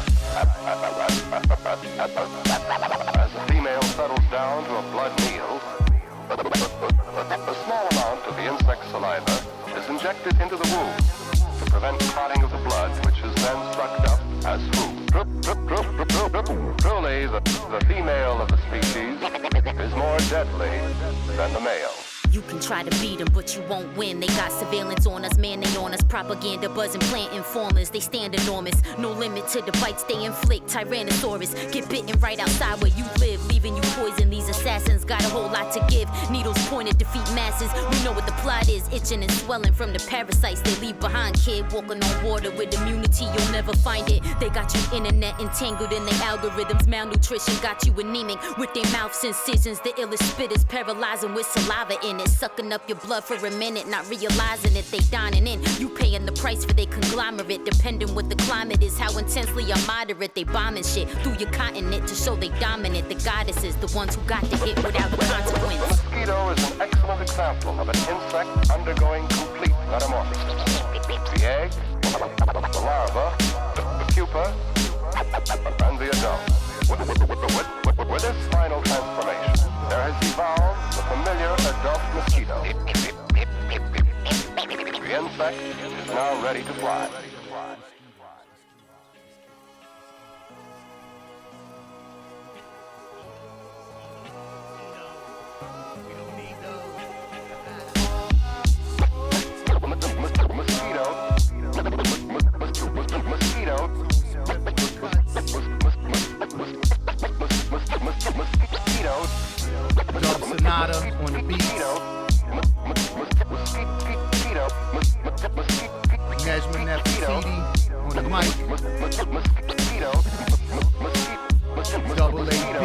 As the female settles down to a blood meal, a small amount of the insect saliva is injected into the womb to prevent clotting of the blood, which is then sucked up as food. Truly, the female of the species is more deadly than the male. You can try to beat them, but you won't win. They got surveillance on us, man, they on us. Propaganda buzzing, plant informers. They stand enormous. No limit to the bites they inflict. Tyrannosaurus get bitten right outside where you live, leaving you poison. These assassins got a whole lot to give. Needles pointed, defeat masses. We know what the plot is. Itching and swelling from the parasites they leave behind. Kid walking on water with immunity, you'll never find it. They got you internet entangled in their algorithms. Malnutrition got you anemic with their mouths incisions. The illest spitters paralyzing with saliva in it. Sucking up your blood for a minute, not realizing it, they dining in. You paying the price for their conglomerate, depending what the climate is, how intensely or moderate they bombing shit through your continent to show they dominant. The goddesses, the ones who got the hit without the consequence. The mosquito is an excellent example of an insect undergoing complete metamorphosis. The egg, the larva, the pupa, and the adult. With this final transformation, there has evolved the familiar adult mosquito. The insect is now ready to fly. Mosquito. Dub Sonata on the beats. Nejma Nefertiti on the mic. Double AB.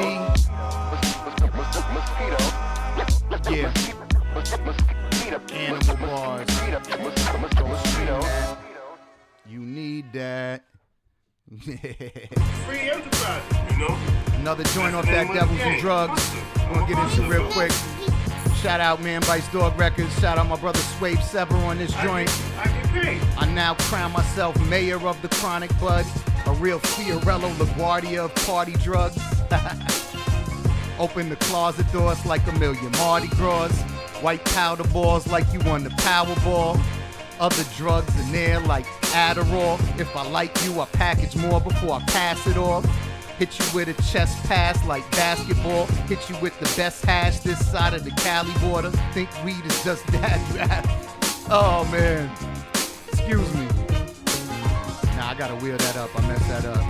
Yeah. Animal bars. Don't stream that. You need that. Free enterprise, you know? Another joint off that Devils and Drugs. Gonna get into real quick. Shout out Man Bites Dog Records. Shout out my brother Swabe Sever on this joint. I get paid. I now crown myself mayor of the chronic bud. A real Fiorello LaGuardia of party drugs. Open the closet doors like a million Mardi Gras. White powder balls like you won the Powerball. Other drugs in there like Adderall. If I like you, I package more before I pass it off. Hit you with a chest pass like basketball. Hit you with the best hash this side of the Cali border. Think weed is just that, you have. Oh man, excuse me. Nah, I gotta wheel that up, I messed that up.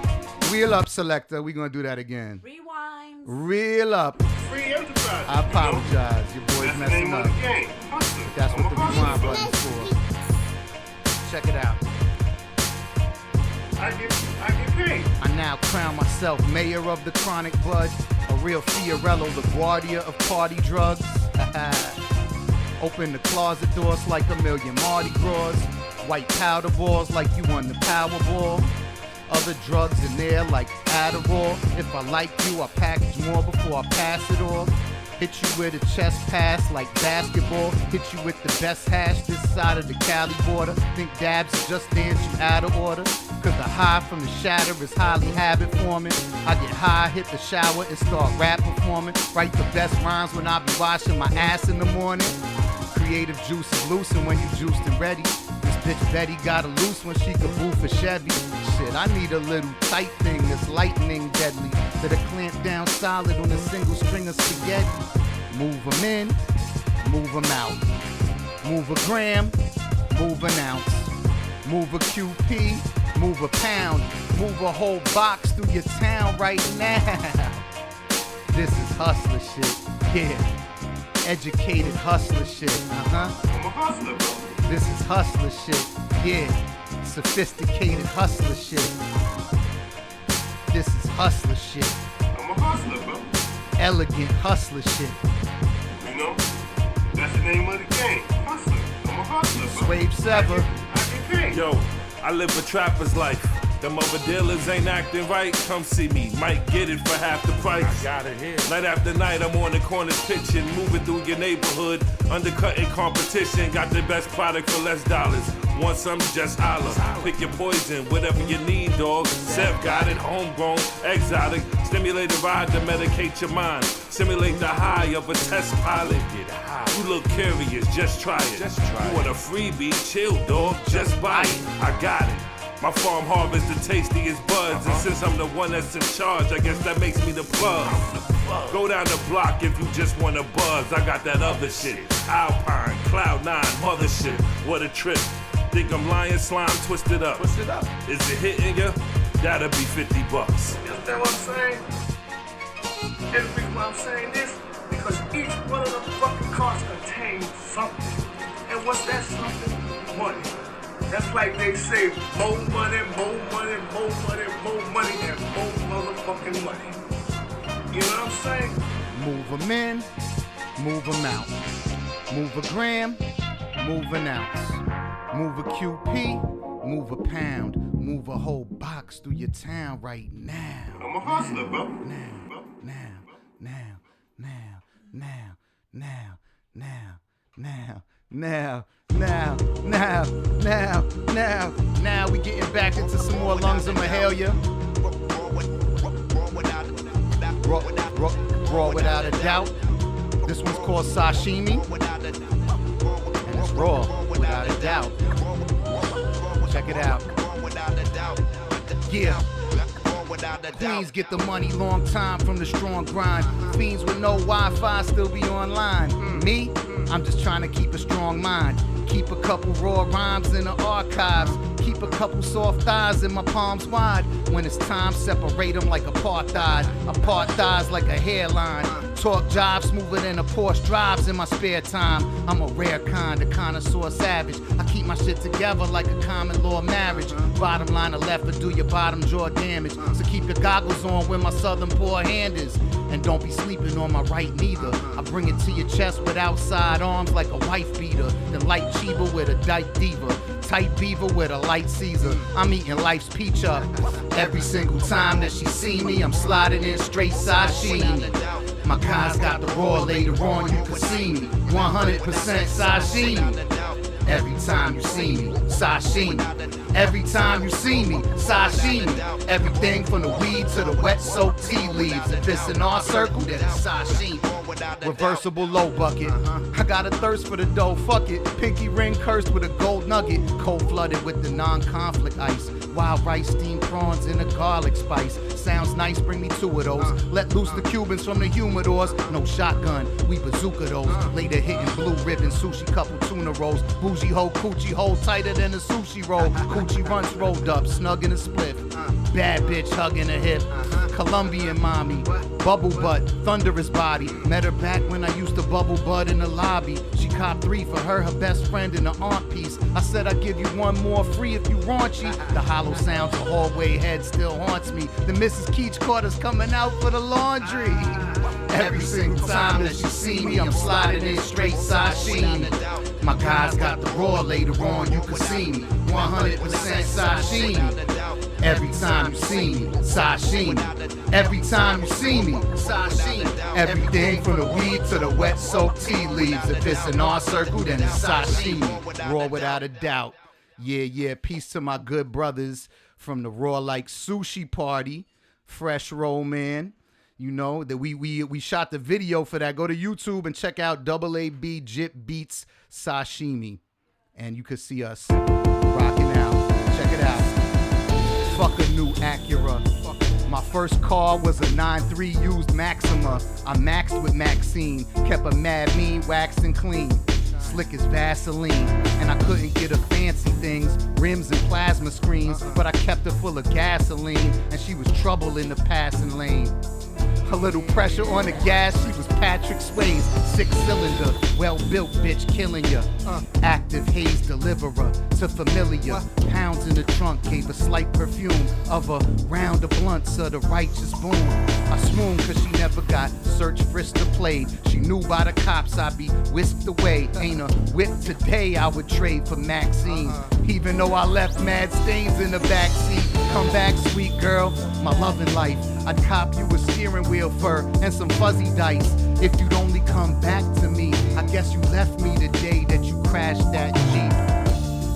Wheel up, selector, we gonna do that again. Rewind. Reel up. Free enterprise. I apologize, your boy's That's the name messing of up. the game. Hustler. But that's what the rewind button's for. Check it out. I get paid. I now crown myself mayor of the chronic bud, a real Fiorello LaGuardia of party drugs. Open the closet doors like a million Mardi Gras. White powder balls like you won the Powerball. Other drugs in there like Adderall. If I like you, I package more before I pass it off. Hit you with a chest pass like basketball. Hit you with the best hash this side of the Cali border. Think dabs is just dance you out of order. Cause the high from the shatter is highly habit forming. I get high, hit the shower and start rap performing. Write the best rhymes when I be washing my ass in the morning. Creative juice is loosen when you juiced and ready. This bitch Betty got a loose when she could boo for Chevy. Shit, I need a little tight thing that's lightning deadly. That'll clamp down solid on a single string of spaghetti. Move 'em in, move 'em out. Move a gram, move an ounce. Move a QP, move a pound. Move a whole box through your town right now. This is hustler shit, yeah. Educated hustler shit, I'm a hustler, bro. This is hustler shit, yeah. Sophisticated hustler shit. This is hustler shit. I'm a hustler, bro. Elegant hustler shit. You know? That's the name of the game. Hustler. I'm a hustler, bro. Swabe Sever. I get paid. Yo, I live a trapper's life. Them other dealers ain't acting right. Come see me, might get it for half the price. I got it here. Night after night, I'm on the corners pitching, moving through your neighborhood, undercutting competition. Got the best product for less dollars. Want some, just holler. Pick your poison, whatever you need, dog. Seth got it, homegrown, exotic. Stimulate the ride to medicate your mind. Simulate the high of a test pilot. Get high. You look curious, just try it. You want a freebie, chill, dog, just buy it. I got it. My farm harvest the tastiest buds, and since I'm the one that's in charge, I guess that makes me the plug. Go down the block if you just want a buzz. I got that other shit, Alpine, Cloud9, mothership. What a trip. Think I'm lying, slime twisted up. Is it hitting ya? That'll be $50. You understand what I'm saying? And the reason why I'm saying this, because each one of the fucking cards contains something. And what's that something? Money. That's like they say, more money, more money, more money, more money, and more motherfucking money. You know what I'm saying? Move 'em in, move 'em out. Move a gram, move an ounce. Move a QP, move a pound. Move a whole box through your town right now. I'm a hustler, bro. Now we getting back into some more lungs of Mahalia. Raw without a doubt. This one's called Sashimi. And it's raw without a doubt. Check it out. Yeah. Queens get the money long time from the strong grind. Fiends with no Wi-Fi still be online. Me? I'm just trying to keep a strong mind. Keep a couple raw rhymes in the archives. Keep a couple soft thighs in my palms wide. When it's time, separate them like apartheid. Apart thighs like a hairline. Talk jive smoother than a Porsche drives in my spare time. I'm a rare kind, a connoisseur savage. I keep my shit together like a common law marriage. Bottom line, the left will do your bottom jaw damage. So keep your goggles on where my southern poor hand is. And don't be sleeping on my right neither. I bring it to your chest with outside arms like a wife beater. Then light Chiba with a dyke diva. Tight beaver with a light Caesar. I'm eating life's peach up. Every single time that she see me, I'm sliding in straight sashimi. My guys got the raw, later on you can see me. 100% sashimi. Every time you see me, sashimi. Every time you see me, sashimi. Everything from the weed to the wet soaked tea leaves. If it's in our circle, then it's sashimi. Reversible low bucket. I got a thirst for the dough, fuck it. Pinky ring cursed with a gold nugget. Cold flooded with the non-conflict ice. Wild rice, steamed prawns, and a garlic spice. Sounds nice, bring me 2 of those. Let loose the Cubans from the humidors. No shotgun, we bazooka those. Later hitting blue ribbon, sushi, couple tuna rolls. Bougie hoe, coochie hole, tighter than a sushi roll. Coochie runs rolled up, snug in a spliff. Bad bitch hugging a hip. Colombian mommy, bubble butt, thunderous body. Met her back when I used to bubble butt in the lobby. She copped 3 for her best friend in the aunt piece. I said I'd give you 1 more free if you raunchy. The hollow sound of hallway head still haunts me. The Mrs. Keach Carter's coming out for the laundry. Every single time that you see me, I'm sliding in straight sashimi. My guys got the raw, later on you can see me. 100% sashimi. Every time you see me, sashimi. Every time you see me, sashimi. Everything from the weed to the wet soaked tea leaves. If it's in our circle, then it's sashimi. Raw without a doubt. Yeah, peace to my good brothers from the Raw Like Sushi Party. Fresh Roll Man. You know, that we shot the video for that. Go to YouTube and check out AAB Jip Beats Sashimi. And you could see us rocking out. Check it out. Fuck a new Acura. My first car was a 9.3 used Maxima. I maxed with Maxine. Kept a mad mean, waxed and clean. Slick as Vaseline. And I couldn't get her fancy things, rims and plasma screens. But I kept her full of gasoline. And she was trouble in the passing lane. A little pressure on the gas, she was Patrick Swayze. 6-cylinder, well-built bitch killing ya. Active haze deliverer to familiar. Pounds in the trunk gave a slight perfume of a round of blunts of the righteous boom. I swooned cause she never got search frisked or played. She knew by the cops I'd be whisked away. Ain't a whip today I would trade for Maxine. Even though I left mad stains in the backseat. Come back, sweet girl, my loving life. I'd cop you a steering wheel fur and some fuzzy dice. If you'd only come back to me, I guess you left me the day that you crashed that Jeep.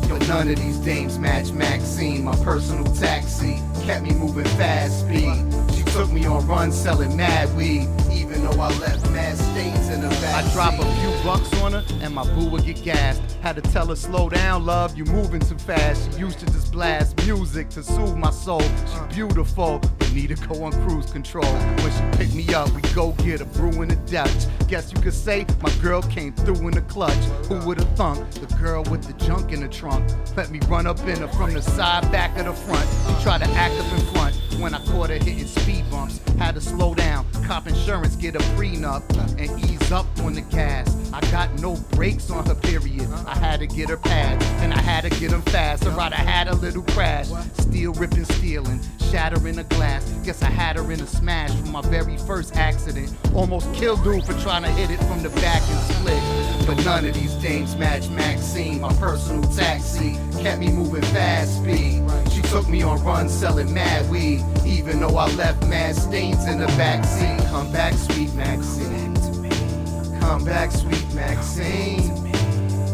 But none of these dames match Maxine, my personal taxi. Kept me moving fast speed. She took me on runs selling mad weed. Even though I left mad stains in the back. I drop a few bucks on her and my boo would get gassed. Had to tell her, slow down, love, you moving too fast. She used to just blast music to soothe my soul. She beautiful, but need to go on cruise control. When she picked me up, we go get a brew in the Dutch. Guess you could say my girl came through in the clutch. Who would've thunk the girl with the junk in the trunk? Let me run up in her from the side, back of the front. She tried to act up in front when I caught her hitting speed bumps. Had to slow down, cop insurance, get a prenup, and ease up on the gas. I got no brakes on her, period. I had to get her pads, and I had to get them fast, or I'd have had a little crash. Steel ripping, stealing, shattering a glass. Guess I had her in a smash from my very first accident. Almost killed dude for trying to hit it from the back and split. But none of these dames match Maxine, my personal taxi. Kept me moving fast speed. She took me on runs selling mad weed. Even though I left mad stains in the backseat. Come back, sweet Maxine. Come back, sweet Maxine.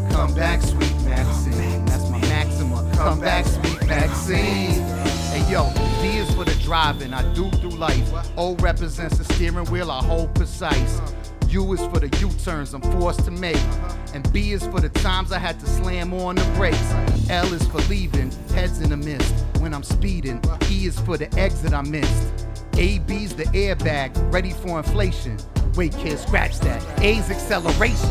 Come back, sweet Maxine. That's my Maxima. Come back, sweet Maxine. Hey yo, D is for the driving I do through life. O represents the steering wheel I hold precise. U is for the U-turns I'm forced to make. And B is for the times I had to slam on the brakes. L is for leaving, heads in the mist when I'm speeding. E is for the exit I missed. A, B's the airbag, ready for inflation. Wait kid, scratch that. A's acceleration.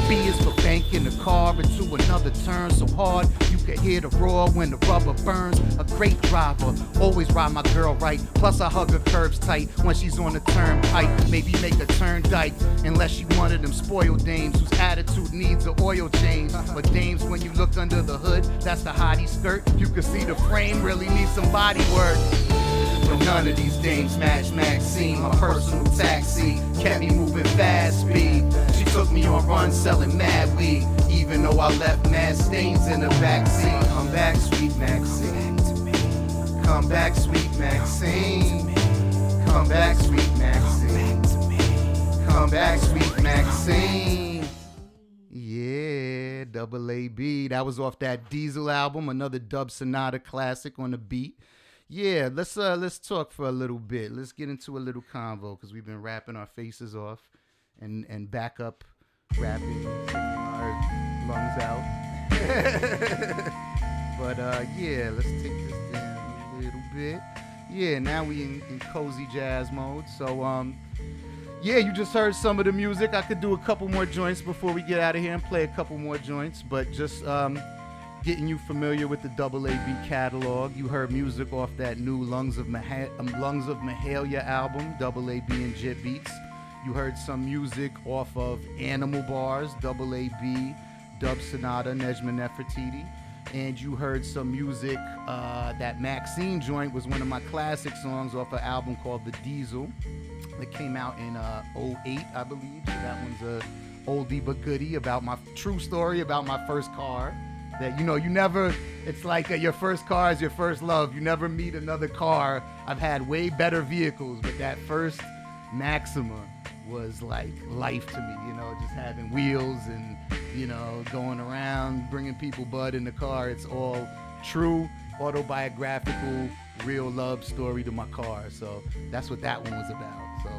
B is for banking the car into another turn so hard you can hear the roar when the rubber burns. A great driver, always ride my girl right. Plus I hug her curves tight when she's on the turnpike. Maybe make a turn dyke unless she one of them spoiled dames whose attitude needs an oil change. But dames, when you look under the hood, that's the hottie skirt. You can see the frame really needs some body work. But none of these dames match Maxine, my personal taxi. Kept me moving fast speed. She took me on runs selling mad weed, even though I left mad stains in the backseat. Come back, sweet Maxine. Come back, sweet Maxine. Come back, sweet Maxine. Come back, sweet Maxine. Yeah, Double AB. That was off that Diesel album, another Dub Sonata classic on the beat. Yeah, let's talk for a little bit. Let's get into a little convo because we've been rapping our faces off and back up rapping, singing our lungs out. But yeah, let's take this down a little bit. Yeah, now we in cozy jazz mode. So yeah, you just heard some of the music. I could do a couple more joints before we get out of here and play a couple more joints, but just getting you familiar with the Double AB catalog. You heard music off that new Lungs of Mahalia album, Double AB and Jet Beats. You heard some music off of Animal Bars, Double AB, Dub Sonata, Nejma Nefertiti. And you heard some music, that Maxine joint was one of my classic songs off an album called The Diesel that came out in 08, I believe. So that one's a oldie but goodie about my true story about my first car. That, you know, you never, it's like your first car is your first love. You never meet another car. I've had way better vehicles, but that first Maxima was like life to me, you know, just having wheels and, you know, going around, bringing people bud in the car. It's all true, autobiographical, real love story to my car. So that's what that one was about. So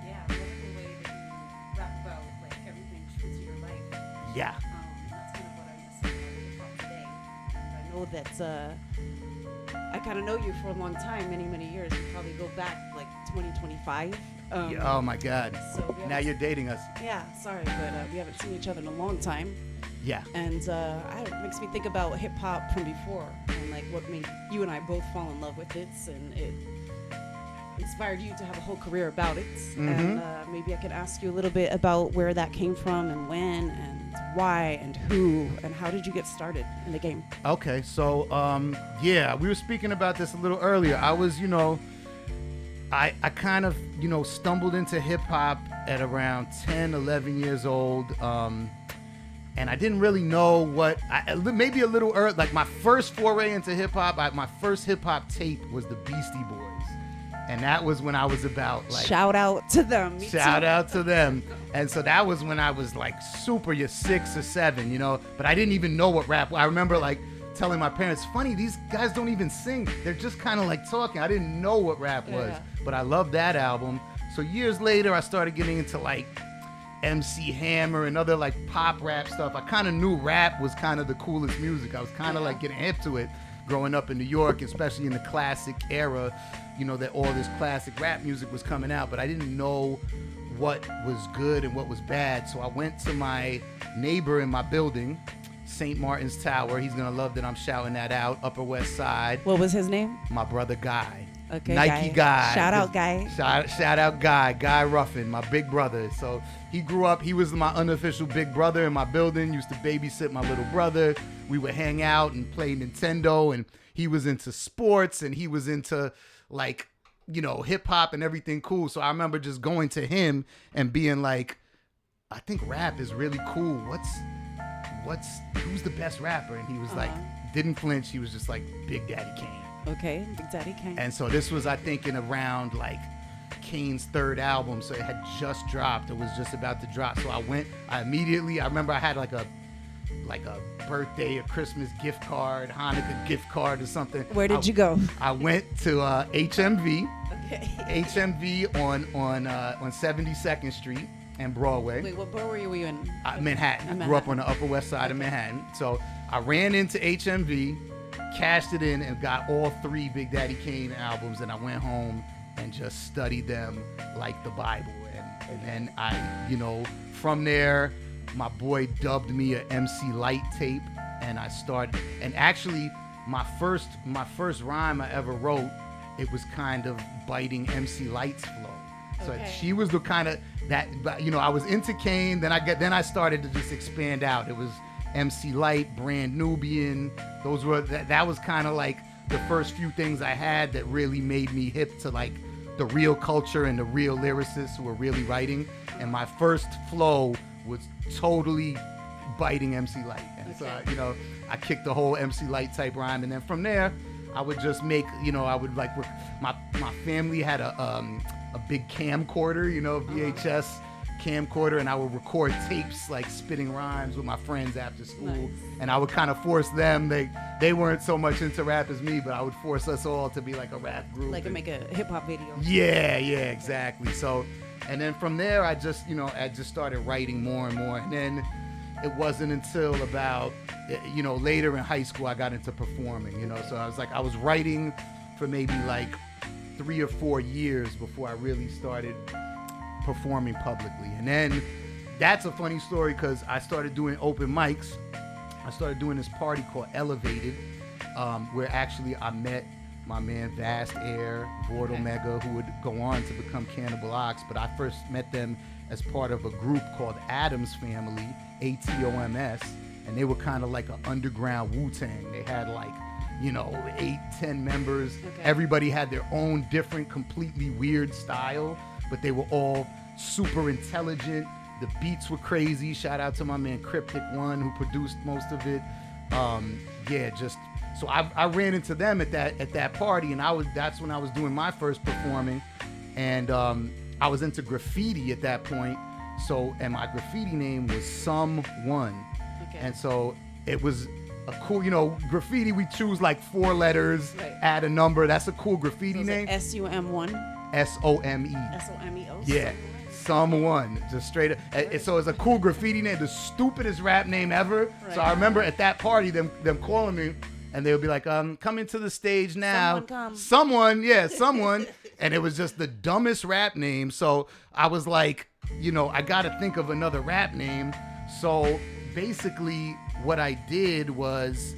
yeah, wonderful way that you rap about like everything true to your life. Yeah. That's kind of what I'm listening about today. And I know that I kind of know you for a long time, many years. You probably go back like 2025. Yeah, oh my God. So now you're dating us. Yeah, sorry, but we haven't seen each other in a long time. Yeah. And it makes me think about hip hop from before and like what made you and I both fall in love with it, and it inspired you to have a whole career about it. Mm-hmm. And maybe I could ask you a little bit about where that came from and when and why and who and how did you get started in the game? Okay, so yeah, we were speaking about this a little earlier. I was, you know, I kind of, you know, stumbled into hip hop at around 10, 11 years old. And I didn't really know maybe a little early, like my first foray into hip hop, my first hip hop tape was the Beastie Boys. And that was when I was about like... Shout out to them. Shout out to them. And so that was when I was like you're 6 or 7, you know, but I didn't even know what rap was. I remember like telling my parents, funny, these guys don't even sing. They're just kind of like talking. I didn't know what rap was, but I loved that album. So years later, I started getting into like MC Hammer and other like pop rap stuff. I kind of knew rap was kind of the coolest music. I was kind of like getting hip to it growing up in New York, especially in the classic era, you know, that all this classic rap music was coming out, but I didn't know what was good and what was bad. So I went to my neighbor in my building, St. Martin's Tower. He's gonna love that I'm shouting that out. Upper West Side. What was his name? My brother Guy. Okay, Nike Guy. Shout out Guy. Shout out Guy Ruffin, my big brother. So he grew up, he was my unofficial big brother in my building, used to babysit my little brother. We would hang out and play Nintendo, and he was into sports and he was into like, you know, hip hop and everything cool. So I remember just going to him and being like, I think rap is really cool. Who's the best rapper? And he was like, didn't flinch. He was just like Big Daddy Kane. Okay, Big Daddy Kane. And so this was, I think, in around like Kane's third album. So it had just dropped. It was just about to drop. So I remember I had like a birthday, a Christmas gift card, Hanukkah gift card or something. Where did you go? I went to HMV. Okay. HMV on 72nd Street and Broadway. Wait, what borough were you in? Manhattan. I grew up on the Upper West Side of Manhattan. So I ran into HMV, cashed it in, and got all 3 Big Daddy Kane albums. And I went home and just studied them like the Bible. And then I, you know, from there, my boy dubbed me a MC Light tape, and I started. And actually, my first rhyme I ever wrote, it was kind of biting MC Light's flow. So she was the kind of that, you know, I was into Kane. Then I started to just expand out. It was MC Light, Brand Nubian. Those were that was kind of like the first few things I had that really made me hip to like the real culture and the real lyricists who were really writing. And my first flow was totally biting MC Light. And so, you know, I kicked the whole MC Light type rhyme. And then from there, I would just make, you know, I would like, my family had a big camcorder, you know, VHS camcorder, and I would record tapes like spitting rhymes with my friends after school. And I would kind of force them, they weren't so much into rap as me, but I would force us all to be like a rap group. Like make a hip hop video. Yeah, exactly. So, and then from there, I just started writing more and more. And then it wasn't until about, you know, later in high school, I got into performing, you know. So I was writing for maybe like 3 or 4 years before I really started performing publicly. And then that's a funny story because I started doing open mics. I started doing this party called Elevated, where actually I met my man Vast Air, Vord Omega, who would go on to become Cannibal Ox. But I first met them as part of a group called Adams Family, ATOMS, and they were kind of like an underground Wu-Tang. They had like, you know, 8-10 members. Everybody had their own different, completely weird style, but they were all super intelligent. The beats were crazy. Shout out to my man Cryptic One, who produced most of it. So I ran into them at that party, and that's when I was doing my first performing, and I was into graffiti at that point. So, and my graffiti name was Someone, and so it was a cool, you know, graffiti. We choose like 4 letters, add a number. That's a cool graffiti name. SUM1. SOME. SOME. Yeah. Someone, just straight up. So it's a cool graffiti name, the stupidest rap name ever. So I remember at that party them calling me, and they would be like, come into the stage now. Someone. And it was just the dumbest rap name. So I was like, you know, I got to think of another rap name. So basically what I did was,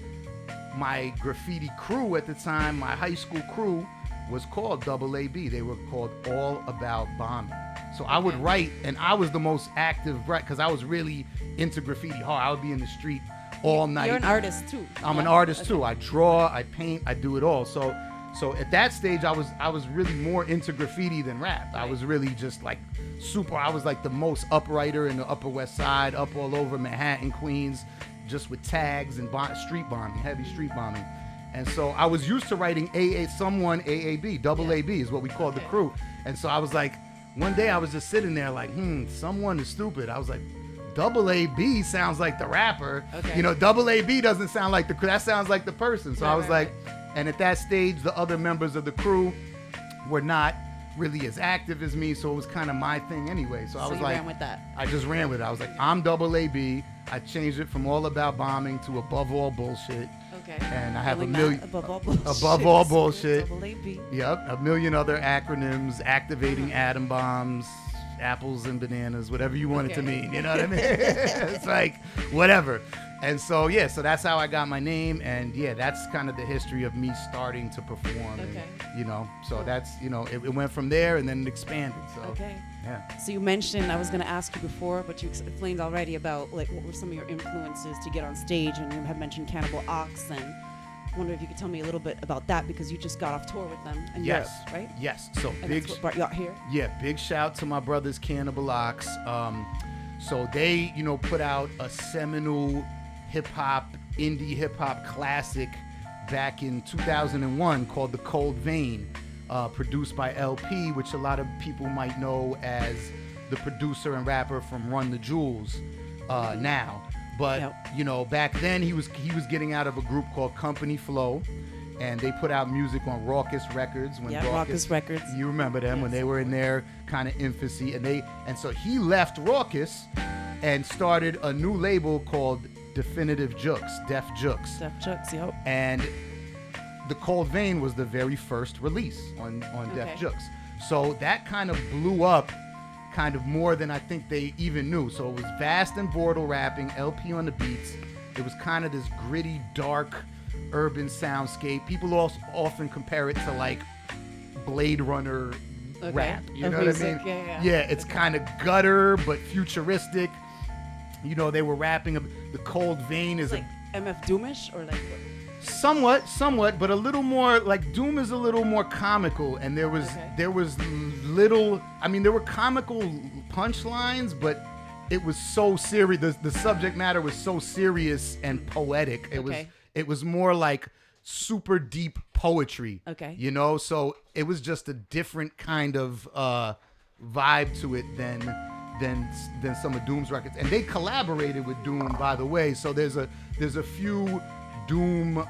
my graffiti crew at the time, my high school crew, was called AAB. They were called All About Bombing. So I would write, and I was the most active, right? Because I was really into graffiti hard. I would be in the street all night. You're an artist too. I'm an artist too. I draw, I paint, I do it all. So at that stage, I was really more into graffiti than rap. I was really just like super. I was like the most uprighter in the Upper West Side, up all over Manhattan, Queens, just with tags and street bombing, heavy street bombing. And so I was used to writing someone AAB, double AB is what we called the crew. And so I was like, one day I was just sitting there like, someone is stupid. I was like, double AB sounds like the rapper. You know, double AB doesn't sound like that sounds like the person. So I was like, and at that stage, the other members of the crew were not really as active as me. So it was kind of my thing anyway. So I was like, ran with that. I just ran with it. I was like, I'm double AB. I changed it from All About Bombing to Above All Bullshit. And I have above all bullshit. Yep, a million other acronyms, activating atom bombs, apples and bananas, whatever you want it to mean. You know what I mean? It's like whatever. And so so that's how I got my name, and that's kind of the history of me starting to perform. And, you know, so that's, you know, it went from there and then it expanded. So yeah. So you mentioned, I was going to ask you before, but you explained already about like what were some of your influences to get on stage, and you had mentioned Cannibal Ox, and I wonder if you could tell me a little bit about that, because you just got off tour with them in Europe, right? Yes. So and that's what brought you out here? Yeah, big shout to my brothers Cannibal Ox. So they, you know, put out a seminal indie hip hop classic back in 2001 called The Cold Vein, produced by LP, which a lot of people might know as the producer and rapper from Run the Jewels now. But you know, back then he was getting out of a group called Company Flow, and they put out music on Raucous Records. Raucous Records. You remember them when they were in their kind of infancy, and so he left Raucous and started a new label called Definitive Jux, Def Jux. Def Jux, yep. And The Cold Vein was the very first release on Def Jux. So that kind of blew up kind of more than I think they even knew. So it was Vast and Vordal rapping, LP on the beats. It was kind of this gritty, dark, urban soundscape. People also often compare it to like Blade Runner rap. You know what I mean? Yeah, it's kind of gutter but futuristic. You know, they were rapping. The Cold Vein is like MF Doomish or like what? Somewhat, but a little more like Doom is a little more comical, and there was little. I mean, there were comical punchlines, but it was so serious. The subject matter was so serious and poetic. It was more like super deep poetry. Okay. You know, so it was just a different kind of vibe to it than some of Doom's records. And they collaborated with Doom, by the way. So there's a few Doom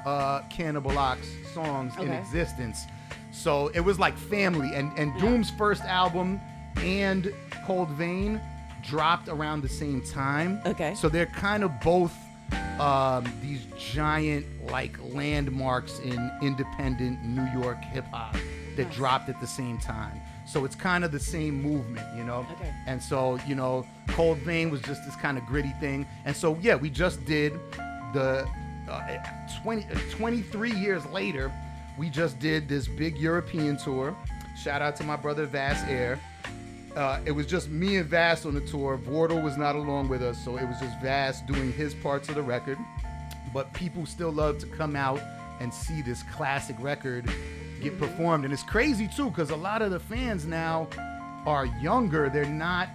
Cannibal Ox songs in existence. So it was like family. And Doom's first album and Cold Vein dropped around the same time. Okay. So they're kind of both these giant like landmarks in independent New York hip hop that dropped at the same time. So it's kind of the same movement, you know? Okay. And so, you know, Cold Vein was just this kind of gritty thing. And so, yeah, we just did the 23 years later, we just did this big European tour. Shout out to my brother Vass Air. It was just me and Vass on the tour. Vordal was not along with us, so it was just Vass doing his parts of the record. But people still love to come out and see this classic record get performed. And it's crazy too, because a lot of the fans now are younger. They're not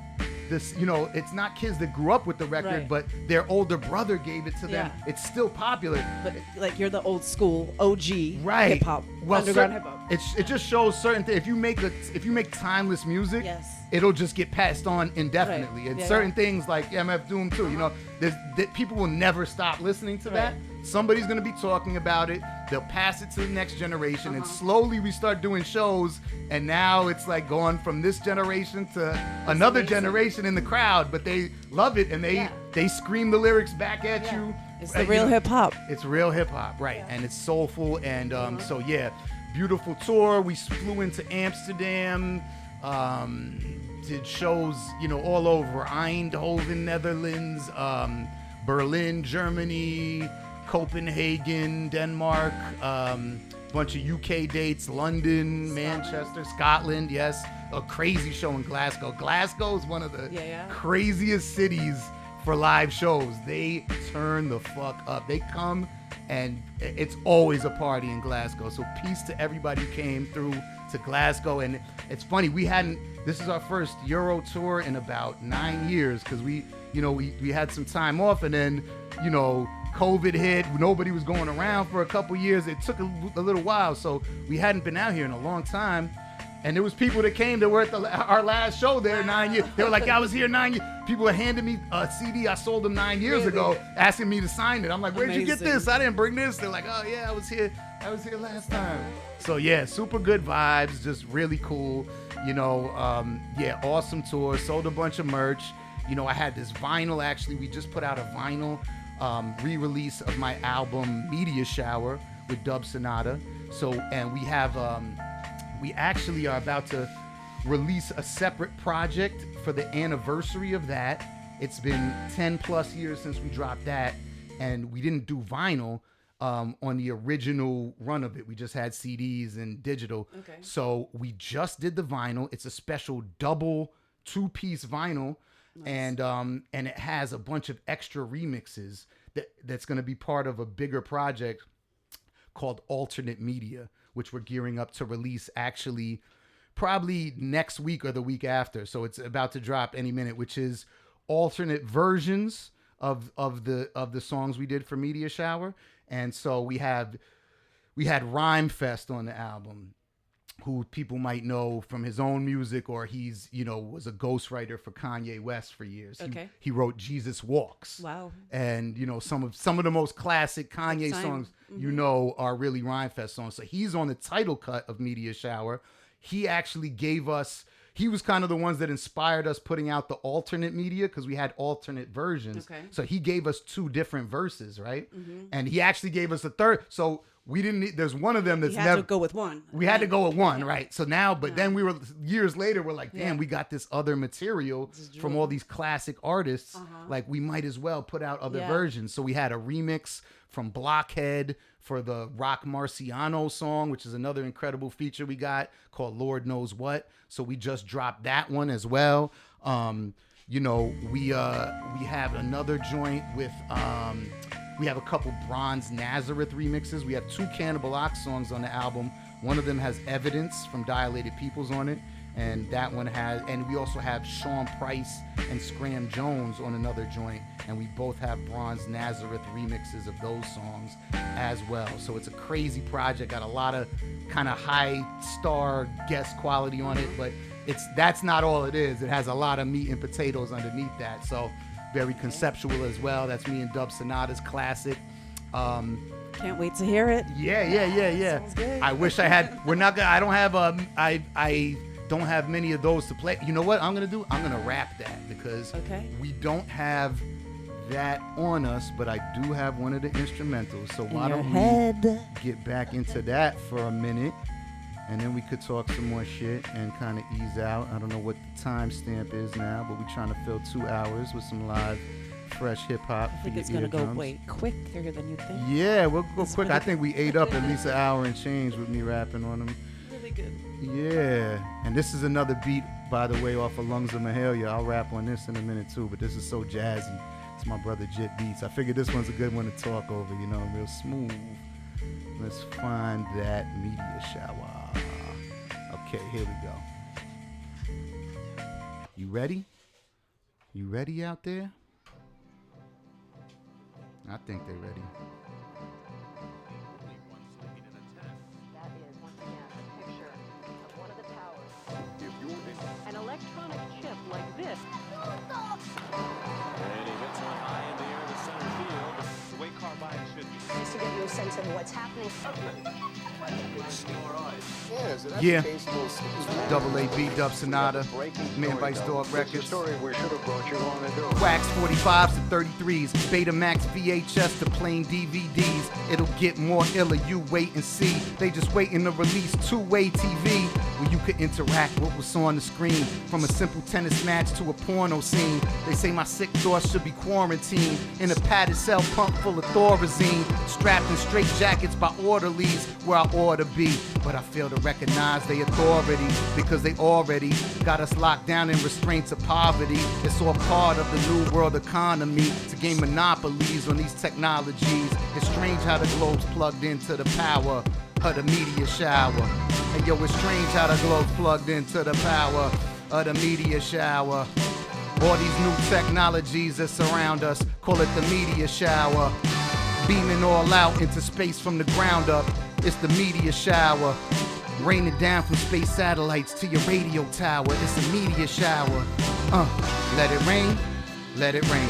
this, you know, it's not kids that grew up with the record, but their older brother gave it to them. It's still popular. But like you're the old school OG hip hop, underground hip hop. It just shows certain things. If you make timeless music, it'll just get passed on indefinitely. And certain things like MF Doom too, you know, that people will never stop listening to that. Somebody's gonna be talking about it. They'll pass it to the next generation, and slowly we start doing shows. And now it's like going from this generation to another generation in the crowd, but they love it and they scream the lyrics back at you. It's the real hip hop. It's real hip hop, right? And it's soulful, and so yeah, beautiful tour. We flew into Amsterdam, did shows, you know, all over Eindhoven, Netherlands, Berlin, Germany, Copenhagen, Denmark, bunch of UK dates, London, Manchester, Scotland, yes. A crazy show in Glasgow. Glasgow is one of the craziest cities for live shows. They turn the fuck up. They come and it's always a party in Glasgow. So peace to everybody who came through to Glasgow. And it's funny, this is our first Euro tour in about 9 years, because we had some time off, and then, you know, COVID hit. Nobody was going around for a couple years. It took a little while, so we hadn't been out here in a long time. And there was people that came that were at our last show there 9 years. They were like, I was here 9 years. People were handing me a CD I sold them 9 years ago, asking me to sign it. I'm like, where'd you get this? I didn't bring this. They're like, oh yeah, I was here last time. So yeah, super good vibes, just really cool. You know, awesome tour. Sold a bunch of merch. You know, I had this vinyl, actually. We just put out a vinyl re-release of my album Media Shower with Dub Sonata. So, and we actually are about to release a separate project for the anniversary of that. It's been 10 plus years since we dropped that, and we didn't do vinyl on the original run of it. We just had CDs and digital. Okay. So we just did the vinyl. It's a special double 2-piece vinyl. Nice. And it has a bunch of extra remixes that's going to be part of a bigger project called Alternate Media, which we're gearing up to release actually probably next week or the week after. So it's about to drop any minute, which is alternate versions of the songs we did for Media Shower. And so we had Rhyme Fest on the album, who people might know from his own music, or he's, you know, was a ghostwriter for Kanye West for years. Okay. He wrote Jesus Walks. Wow. And, you know, some of the most classic Kanye songs, you know, are really Rhymefest songs. So he's on the title cut of Media Shower. He actually he was kind of the ones that inspired us putting out the alternate media, because we had alternate versions. Okay. So he gave us 2 different verses, right? Mm-hmm. And he actually gave us a third. So we didn't need, there's one of them that's You had never to go with one. We had to go with one, right? So now, but then we were years later, we're like, damn, we got this other material from all these classic artists. Like we might as well put out other versions. So we had a remix from Blockhead for the Rock Marciano song, which is another incredible feature we got called Lord Knows What. So we just dropped that one as well. You know, we have another joint with we have a couple Bronze Nazareth remixes. We have 2 Cannibal Ox songs on the album. One of them has Evidence from Dilated Peoples on it, and that one has, and we also have Sean Price and Scram Jones on another joint, and we both have Bronze Nazareth remixes of those songs as well. So it's a crazy project, got a lot of kind of high star guest quality on it, but that's not all it is. It has a lot of meat and potatoes underneath that. So very conceptual as well. That's me and Dub Sonata's classic. Can't wait to hear it. Yeah. Sounds good. I wish I had. We're not gonna. I don't have I don't have many of those to play. You know what I'm gonna do? I'm gonna rap that because we don't have that on us, but I do have one of the instrumentals. So why don't we get back into that for a minute, and then we could talk some more shit and kind of ease out. I don't know what the timestamp is now, but we're trying to fill 2 hours with some live, fresh hip hop. I think it's gonna go way quicker than you think. Yeah, we'll go quick. I think we ate up at least an hour and change with me rapping on them. Really good. Yeah, and this is another beat, by the way, off of Lungs of Mahalia. I'll rap on this in a minute too, but this is so jazzy. It's my brother Jit Beats. I figured this one's a good one to talk over, you know, real smooth. Let's find that media shower. Okay, here we go. You ready? You ready out there? I think they're ready. That is, once again, a picture of one of the towers. An electronic chip like this. And he hits one high in the air to center field, the way Carbine should be. Just to give you a sense of what's happening. Yeah. Double A B Dub Sonata, Man Bites Dog Records. Wax 45s to 33s, Betamax VHS to plain DVDs. It'll get more iller, you wait and see. They just waiting to release 2-way TV where you could interact with what's on the screen. From a simple tennis match to a porno scene. They say my sick thoughts should be quarantined in a padded cell pump full of Thorazine, strapped in straight jackets by orderlies where I ought to be. But I fail to recognize their authority because they already got us locked down in restraints of poverty. It's all part of the new world economy to gain monopolies on these technologies. It's strange how the globe's plugged into the power of the media shower. And yo, it's strange how the globe's plugged into the power of the media shower. All these new technologies that surround us, call it the media shower. Beaming all out into space from the ground up. It's the media shower. Raining down from space satellites to your radio tower. It's a media shower. Let it rain, let it rain.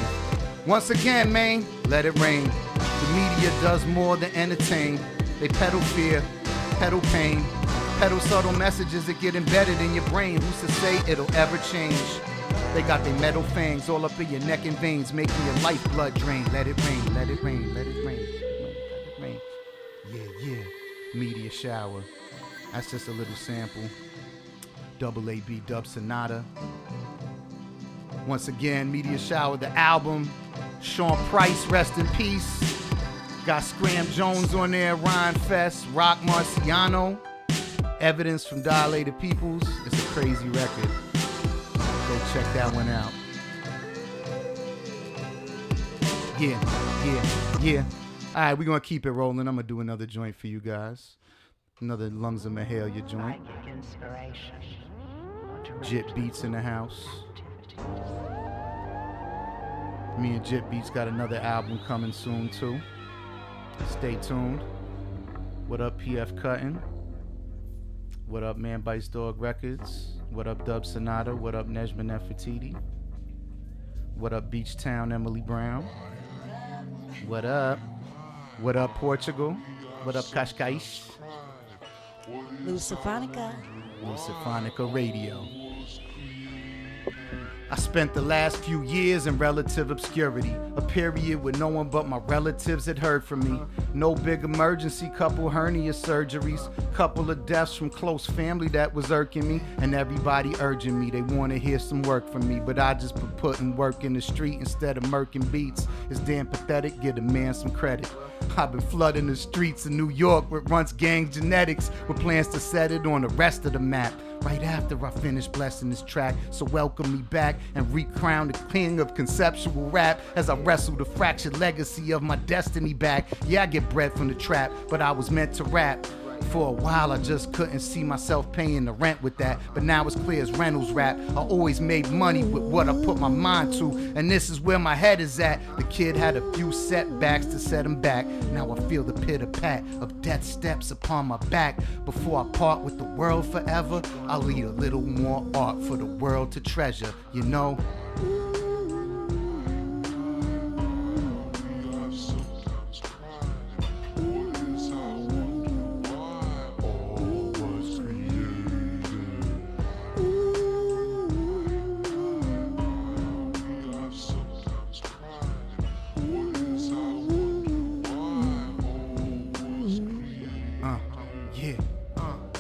Once again, man, let it rain. The media does more than entertain. They peddle fear, peddle pain, peddle subtle messages that get embedded in your brain. Who's to say it'll ever change? They got their metal fangs all up in your neck and veins, making your lifeblood drain. Let it rain, let it rain, let it rain, let it rain. Yeah. Media shower. That's just a little sample. Double A B Dub Sonata. Once again, Media Shower, the album. Sean Price, rest in peace. Got Scram Jones on there, Ryan Fest, Rock Marciano. Evidence from Dilated Peoples. It's a crazy record. Go check that one out. Yeah. All right, we're going to keep it rolling. I'm going to do another joint for you guys. Another Lungs of Mahalia joint. Jit Beats in the house. Me and Jit Beats got another album coming soon, too. Stay tuned. What up, PF Cuttin'? What up, Man Bites Dog Records? What up, Dub Sonata? What up, Nejma Nefertiti? What up, Beach Town Emily Brown? What up? What up, Portugal? What up, Cascais? Lucifanica. Lucifanica Radio. I spent the last few years in relative obscurity, a period where no one but my relatives had heard from me. No big emergency, couple hernia surgeries, couple of deaths from close family that was irking me, and everybody urging me, they want to hear some work from me, but I just been putting work in the street instead of murking beats. It's damn pathetic, give a man some credit. I've been flooding the streets of New York with Runts gang genetics, with plans to set it on the rest of the map. Right after I finish blessing this track, so welcome me back and recrown the king of conceptual rap as I wrestle the fractured legacy of my destiny back. Yeah, I get bread from the trap, but I was meant to rap. For a while I just couldn't see myself paying the rent with that, but now it's clear as Reynolds rap. I always made money with what I put my mind to, and this is where my head is at. The kid had a few setbacks to set him back. Now I feel the pitter-pat of death steps upon my back. Before I part with the world forever, I'll leave a little more art for the world to treasure, you know?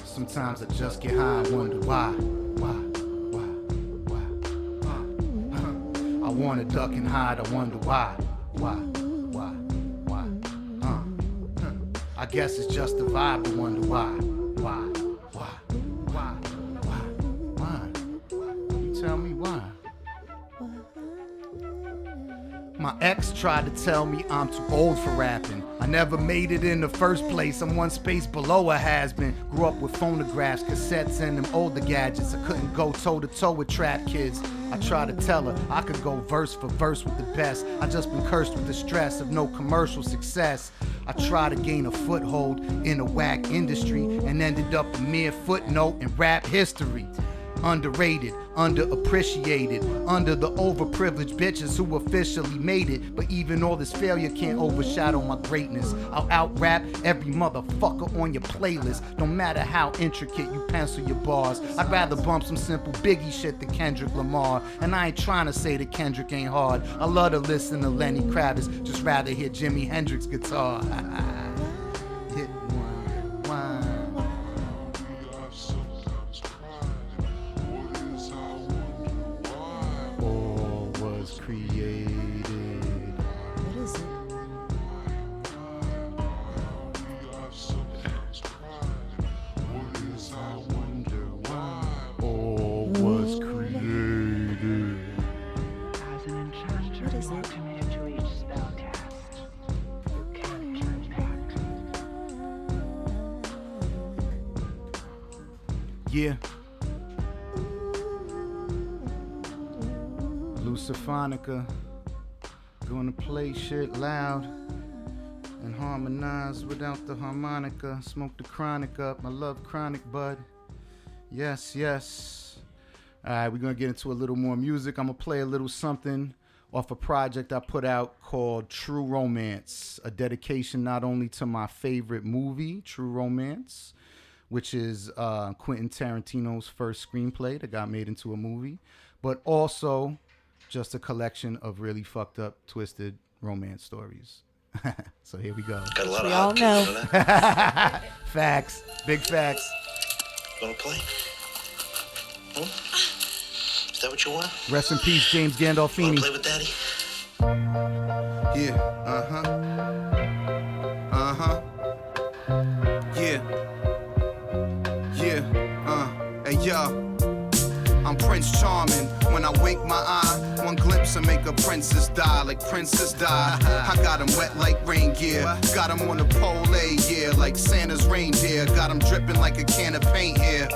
Sometimes I just get high and wonder why. I wanna duck and hide, I wonder why. I guess it's just a vibe, I wonder why. You tell me why. My ex tried to tell me I'm too old for rapping. I never made it in the first place. I'm one space below a has-been. Grew up with phonographs, cassettes, and them older gadgets. I couldn't go toe-to-toe with trap kids. I tried to tell her I could go verse for verse with the best. I just been cursed with the stress of no commercial success. I tried to gain a foothold in the whack industry and ended up a mere footnote in rap history. Underrated, underappreciated, under the overprivileged bitches who officially made it. But even all this failure can't overshadow my greatness. I'll out-rap every motherfucker on your playlist, no matter how intricate you pencil your bars. I'd rather bump some simple Biggie shit than Kendrick Lamar. And I ain't trying to say that Kendrick ain't hard. I love to listen to Lenny Kravitz, just rather hear Jimi Hendrix guitar. Hit one. Created. What is it? I wonder why all was created. As an enchanter, What is you are it? committed to each spell cast. You can't turn back. Yeah. Luciphonica, gonna play shit loud and harmonize without the harmonica. Smoke the chronic up, I love chronic bud. Yes. Alright, we're gonna get into a little more music. I'm gonna play a little something off a project I put out called True Romance, a dedication not only to my favorite movie, True Romance, which is Quentin Tarantino's first screenplay that got made into a movie, but also just a collection of really fucked up, twisted romance stories. So here we go. Got a lot We of all hot know. people, huh? Facts. Big facts. Wanna play? Is that what you want? Rest in peace, James Gandolfini. Wanna play with Daddy? Yeah, hey yo, I'm Prince Charming. When I wink my eye, one glimpse and make a princess die, like Princess Di. I got him wet like rain gear, got him on the pole, yeah, like Santa's reindeer. Got him dripping like a can of paint here.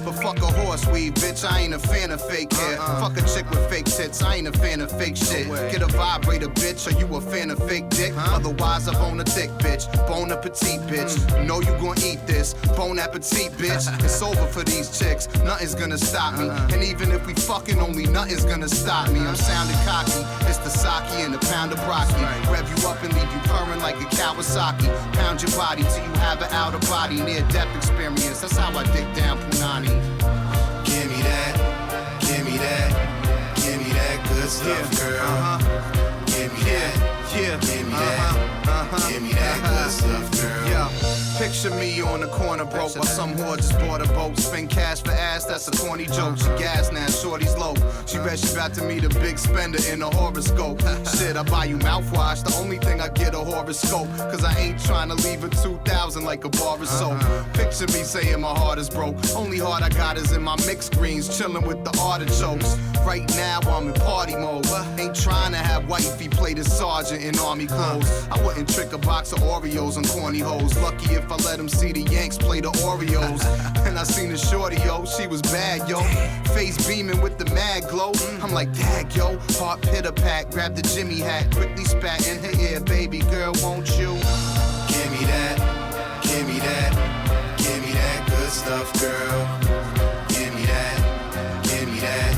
But fuck a horse weed, bitch, I ain't a fan of fake hair. Fuck a chick with fake tits, I ain't a fan of fake shit. Get a vibrator, bitch, are you a fan of fake dick? Otherwise, I bone a thick bitch, bone a petite bitch. Know you gon' eat this, bon appetit, bitch. It's over for these chicks, nothing's gonna stop me. And even if we fucking, only nothing's gonna stop me. I'm sounding cocky, it's the sake and a pound of broccoli. Rev you up and leave you purring like a Kawasaki. Pound your body till you have an out of body near-death experience. That's how I dig down Punani. Give me that, give me that, give me good stuff, girl. Give me that. Give me that. Give me that good stuff, girl. Yeah. Picture me on the corner broke while some whore just bought a boat. Spend cash for ass, that's a corny joke. She gas now, shorty's low. She bet she about to meet a big spender in a horoscope. Shit, I buy you mouthwash, the only thing I get a horoscope. Cause I ain't trying to leave a 2,000 like a bar of soap. Picture me saying my heart is broke. Only heart I got is in my mixed greens, chilling with the artichokes. Right now I'm in party mode. Ain't trying to have wifey play the sergeant in army clothes. I wouldn't trick a box of Oreos on corny hoes. Lucky if I let them see the Yanks play the Oreos. And I seen the shorty, yo, she was bad, yo. Face beaming with the mad glow. I'm like, dag, yo. Heart pitter pat, grab the Jimmy hat, quickly spat in her ear, baby girl, won't you? Give me that, give me that, give me that good stuff, girl. Give me that, give me that,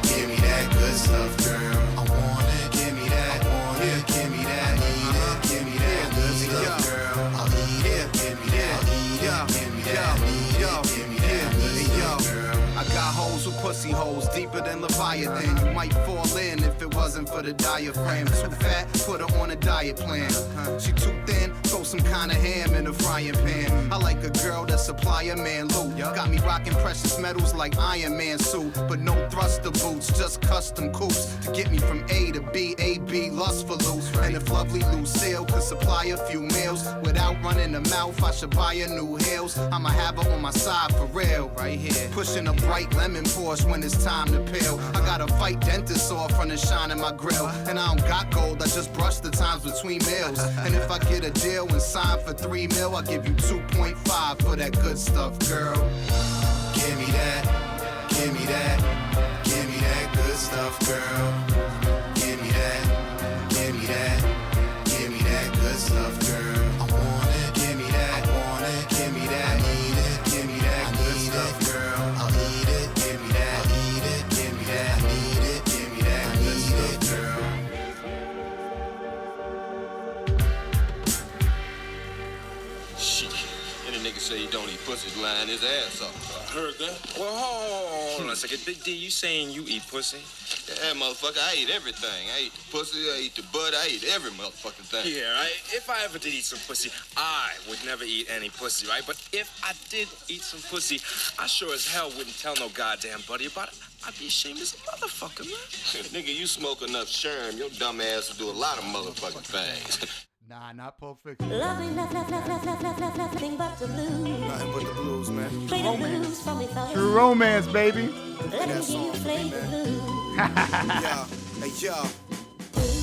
give me that good stuff, girl. I want it, give me that, I want it, give me that, I need it, give me that good stuff, girl. I'll eat it, give me that, I'll eat it, give me that, I need it, give me that good stuff, girl. I got holes with pussy holes deeper than Leviathan. You might fall in if it wasn't for the diaphragm. Too fat, put her on a diet plan. She too thin, throw some kind of ham in a frying pan. I like a girl that supply a man loot. Got me rocking precious metals like Iron Man suit, but no thruster boots, just custom coops to get me from A to B, A-B, lust for loose. And if lovely Lucille could supply a few meals without running the mouth, I should buy her new heels. I'ma have her on my side for real, right here. Pushing a bright lemon Porsche when it's time to peel. I gotta fight dentists off from the shine in my grill. And I don't got gold, I just brush the times between meals. And if I get a deal and sign for 3 mil, I'll give you 2.5 for that good stuff, girl. Give me that, give me that, give me that good stuff, girl. Give me that, give me that, give me that good stuff, girl. I want it, give me that, I want it, give me that, I need it, give me that good stuff, girl. I'll eat it, give me that, I'll eat it, give me that, I need it, give me that good stuff, girl. Shit. Any nigga say he don't eat pussy lying his ass off. I heard that. Well, hold on a second. Big D, you saying you eat pussy? Yeah, motherfucker, I eat everything. I eat the pussy, I eat the butt, I eat every motherfucking thing. Yeah, if I ever did eat some pussy, I would never eat any pussy, right? But if I did eat some pussy, I sure as hell wouldn't tell no goddamn buddy about it. I'd be ashamed as a motherfucker, man. Nigga, you smoke enough sherm, your dumb ass will do a lot of motherfucking things. Nah, not Pulp Fiction. Nothing but the blues. Nothing but the blues, man. Play the blues for me, fellas. True romance, baby. Let me hear you play the blues. Yeah, hey yo.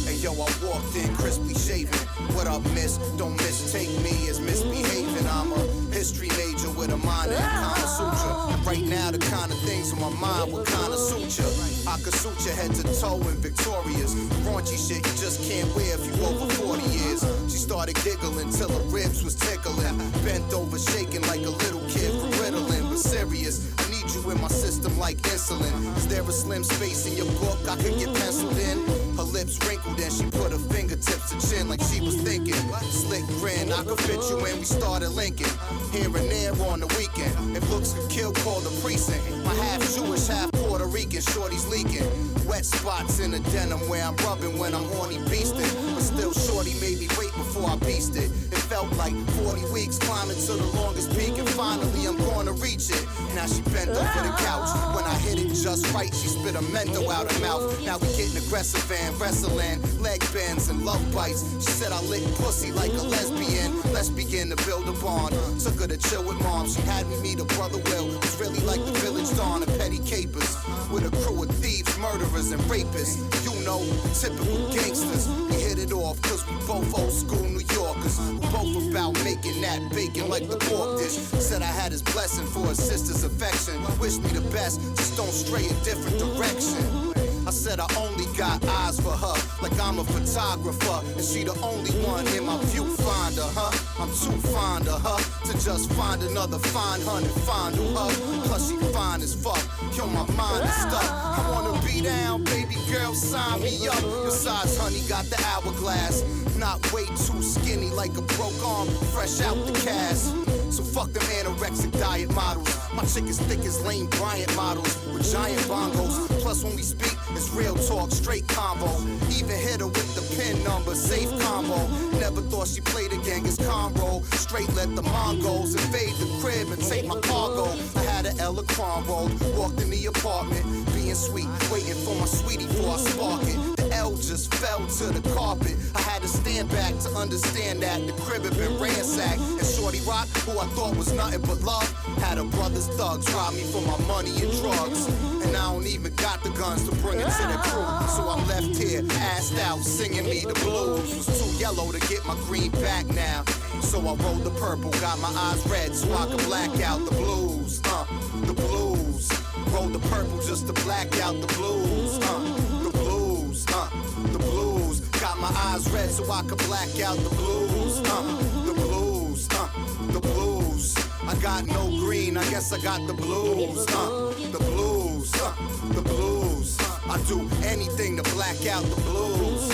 Hey yo, I walked in crisply shaven. What up, miss? Don't mistake me as misbehaving. I'm a history major with a mind in Kama Sutra. And right now, the kind of things on my mind would kind of suit ya. I could suit ya head to toe in Victoria's. Raunchy shit you just can't wear if you over 40 years. She started giggling till her ribs was tickling. Bent over shaking like a little kid from Ritalin. But serious, I need you in my system like insulin. Is there a slim space in your book I could get penciled in? Her lips wrinkled and she put her fingertips to chin like she was thinking. Slick grin, I could fit you in, we started linking. Here and there on the weekend. If looks could kill, call the precinct. My half Jewish, half Puerto Rican, shorty's leaking. Wet spots in the denim where I'm rubbing when I'm horny beasting. But still shorty made me wait before I beasted. It felt like 40 weeks climbing to the longest peak and finally I'm gonna reach it. Now she bent over the couch. When I hit it just right, she spit a mento out her mouth. Now we getting aggressive and wrestling, leg bends and love bites. She said I lick pussy like a lesbian. Let's begin to build a bond. Took her to chill with mom. She had me meet her brother Will. It's really like the village dawn of petty capers. With a crew of thieves, murderers, and rapists. You know, typical gangsters. We hit it off cause we both old school New Yorkers. We both about making that bacon like the pork dish. Said I had his blessing for his sister's affection. Wish me the best, just don't stray a different direction. I said I only got eyes for her, like I'm a photographer, and she the only one in my viewfinder, huh? I'm too fond of her to just find another fine hun and fondle her. Plus she fine as fuck, yo, my mind is stuck. I wanna be down, baby girl, sign me up. Besides, honey, got the hourglass, not way too skinny like a broke arm, fresh out the cast. So fuck them anorexic diet models. My chick is thick as Lane Bryant models with giant bongos. Plus when we speak, it's real talk, straight convo. Even hit her with the pin number, safe combo. Never thought she played a gang as combo. Straight let the Mongols invade the crib and take my cargo. I had an Ella Kron roll, walked in the apartment, being sweet, waiting for my sweetie before I spark it. The L just fell to the carpet. I had to stand back to understand that the crib had been ransacked. And Shorty Rock, who I thought was nothing but love, had her brother's thugs rob me for my money and drugs. And I don't even got the guns to bring it to the crew. So I'm left here, assed out, singing me the blues. Was too yellow to get my green back now. So I rolled the purple, got my eyes red so I could black out the blues. The blues. Rolled the purple just to black out the blues. The blues. The blues. Got my eyes red so I could black out the blues. The blues. The blues. I got no green, I guess I got the blues. The blues. The blues. I do anything to black out the blues.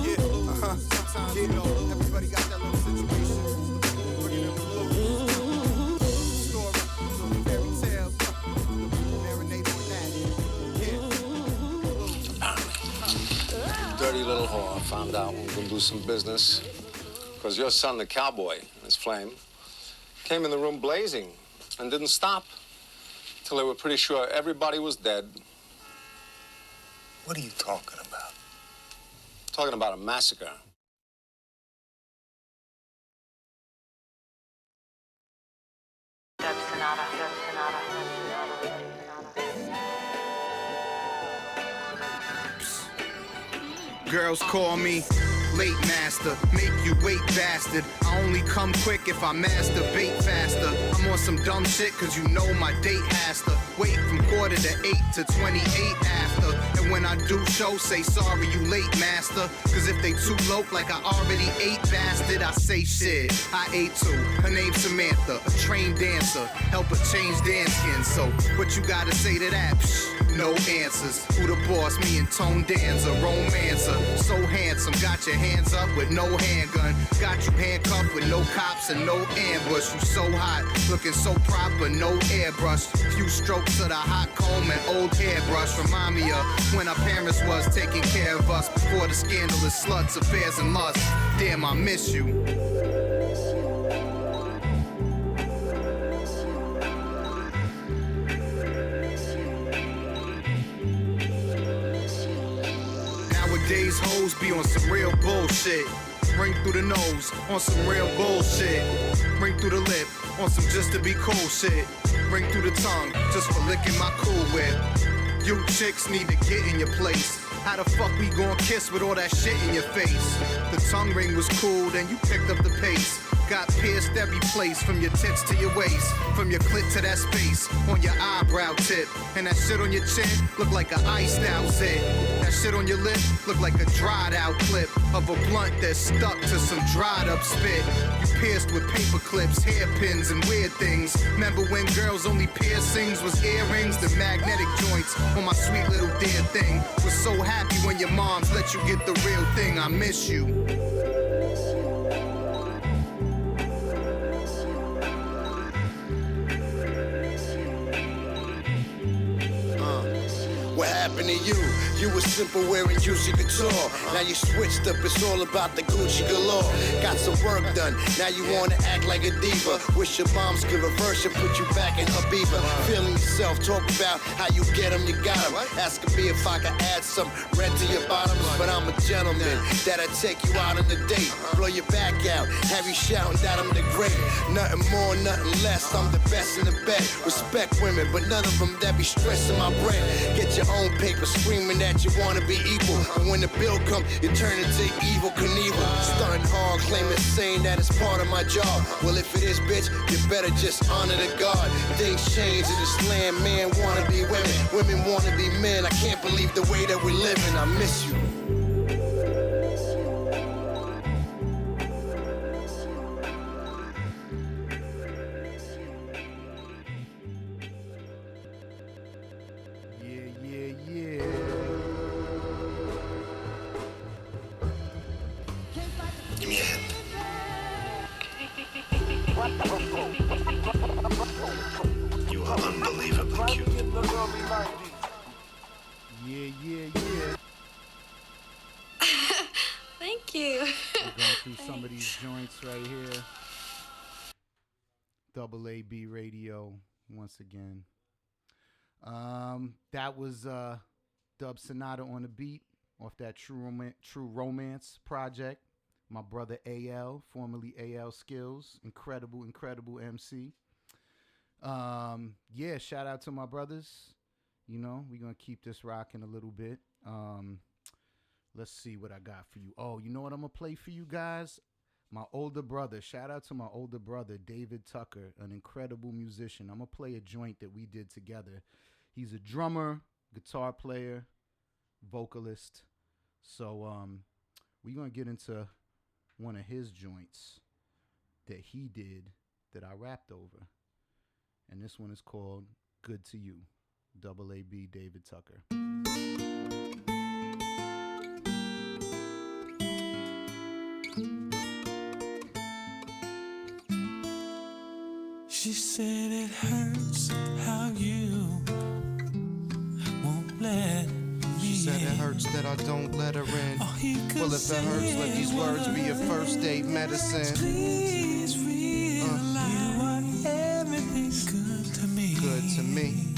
Yeah. Yeah. Everybody got that little situation. Bringing in the blues. Story, fairy tale. Marinate on that. Dirty little whore found out we can do some business. Because your son, the cowboy, Miss Flame, came in the room blazing and didn't stop till they were pretty sure everybody was dead. What are you talking about? Talking about a massacre. Girls call me late master, make you wait bastard. I only come quick if I masturbate faster. I'm on some dumb shit cause you know my date has to wait from 7:45 to 28 after. And when I do show, say sorry you late master. Cause if they too low like I already ate bastard, I say shit, I ate too. Her name's Samantha, a trained dancer, help her change dance skin. So what you gotta say to that? Psh, no answers. Who the boss? Me and Tone Danza, romancer. So handsome, got your hands up with no handgun. Got you handcuffed with no cops and no ambush. You so hot, looking so proper, no airbrush. Few strokes of the hot comb and old hairbrush. Remind me of when our parents was taking care of us before the scandalous sluts, affairs and lust. Damn, I miss you. Nowadays hoes be on some real bullshit. Ring through the nose on some real bullshit. Ring through the lip on some just to be cool shit. Ring through the tongue just for licking my cool whip. You chicks need to get in your place. How the fuck we gon' kiss with all that shit in your face? The tongue ring was cool, then you picked up the pace. Got pierced every place, from your tits to your waist, from your clit to that space on your eyebrow tip. And that shit on your chin look like a iced out zit. That shit on your lip look like a dried out clip of a blunt that's stuck to some dried up spit. You pierced with paper clips, hairpins, and weird things. Remember when girls' only piercings was earrings? The magnetic joints on my sweet little dear thing. Was so happy when your moms let you get the real thing. I miss you. What happened to you? You were simple wearing juicy couture. Now you switched up, it's all about the Gucci galore. Got some work done, now you wanna act like a diva. Wish your moms could reverse and put you back in her beaver. Feeling yourself, talk about how you get them, you got them. Asking me if I could add some red to your bottoms, but I'm a gentleman. That'll take you out on a date, blow your back out, have you shouting that I'm the great. Nothing more, nothing less, I'm the best in the bed. Respect women, but none of them that be stressing my bread. Get your own paper, screaming that you wanna be equal. But when the bill come, you turn into evil Knievel. Stunting hard, claiming saying that it's part of my job. Well, if it is, bitch, you better just honor the God. Things change in this land, man wanna be women, women wanna be men. I can't believe the way that we're living. I miss you. What You are unbelievably cute. Yeah. Thank you. We're going through some of these joints right here. Double AB Radio once again. That was Dub Sonata on the beat off that True Romance project. My brother AL, formerly AL Skills, incredible MC. Yeah, shout out to my brothers. You know, we're gonna keep this rocking a little bit. Let's see what I got for you. Oh, you know what I'm gonna play for you guys? My older brother. Shout out to my older brother, David Tucker, an incredible musician. I'm gonna play a joint that we did together. He's a drummer, guitar player, vocalist. So we're gonna get into one of his joints that he did that I rapped over. And this one is called Good to You. Double AB David Tucker. She said it hurts how you won't let me. She said it hurts that I don't let her in. Well, if it hurts, let these words be your first date medicine. Please realize you are everything good to me. Good to me.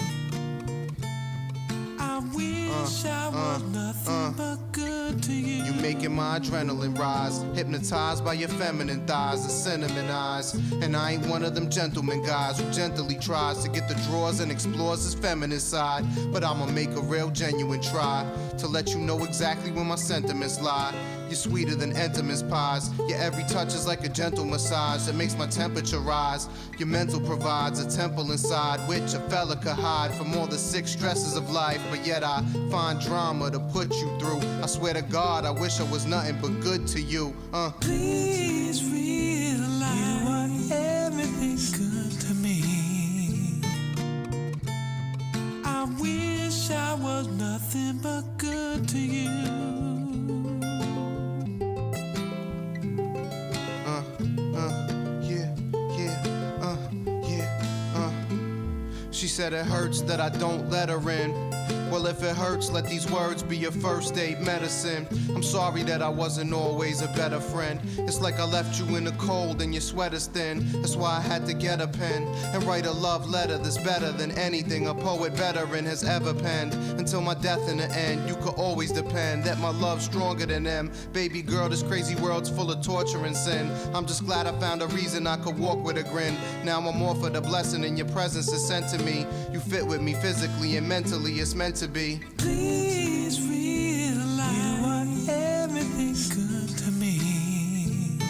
I wish I was nothing but good to you. You making my adrenaline rise, hypnotized by your feminine thighs, the cinnamon eyes. And I ain't one of them gentleman guys who gently tries to get the drawers and explores his feminine side. But I'ma make a real genuine try to let you know exactly where my sentiments lie. You're sweeter than Entenmann's pies. Your every touch is like a gentle massage that makes my temperature rise. Your mental provides a temple inside which a fella could hide from all the sick stresses of life. But yet I find drama to put you through. I swear to God, I wish I was nothing but good to you. Please realize you are everything good to me. I wish I was nothing but good to you. She said it hurts that I don't let her in. Well, if it hurts, let these words be your first aid medicine. I'm sorry that I wasn't always a better friend. It's like I left you in the cold and your sweater's thin. That's why I had to get a pen and write a love letter that's better than anything a poet veteran has ever penned. Until my death in the end, you could always depend that my love's stronger than them. Baby girl, this crazy world's full of torture and sin. I'm just glad I found a reason I could walk with a grin. Now I'm more for the blessing and your presence is sent to me. You fit with me physically and mentally, it's meant to be. Please realize you are everything good to me.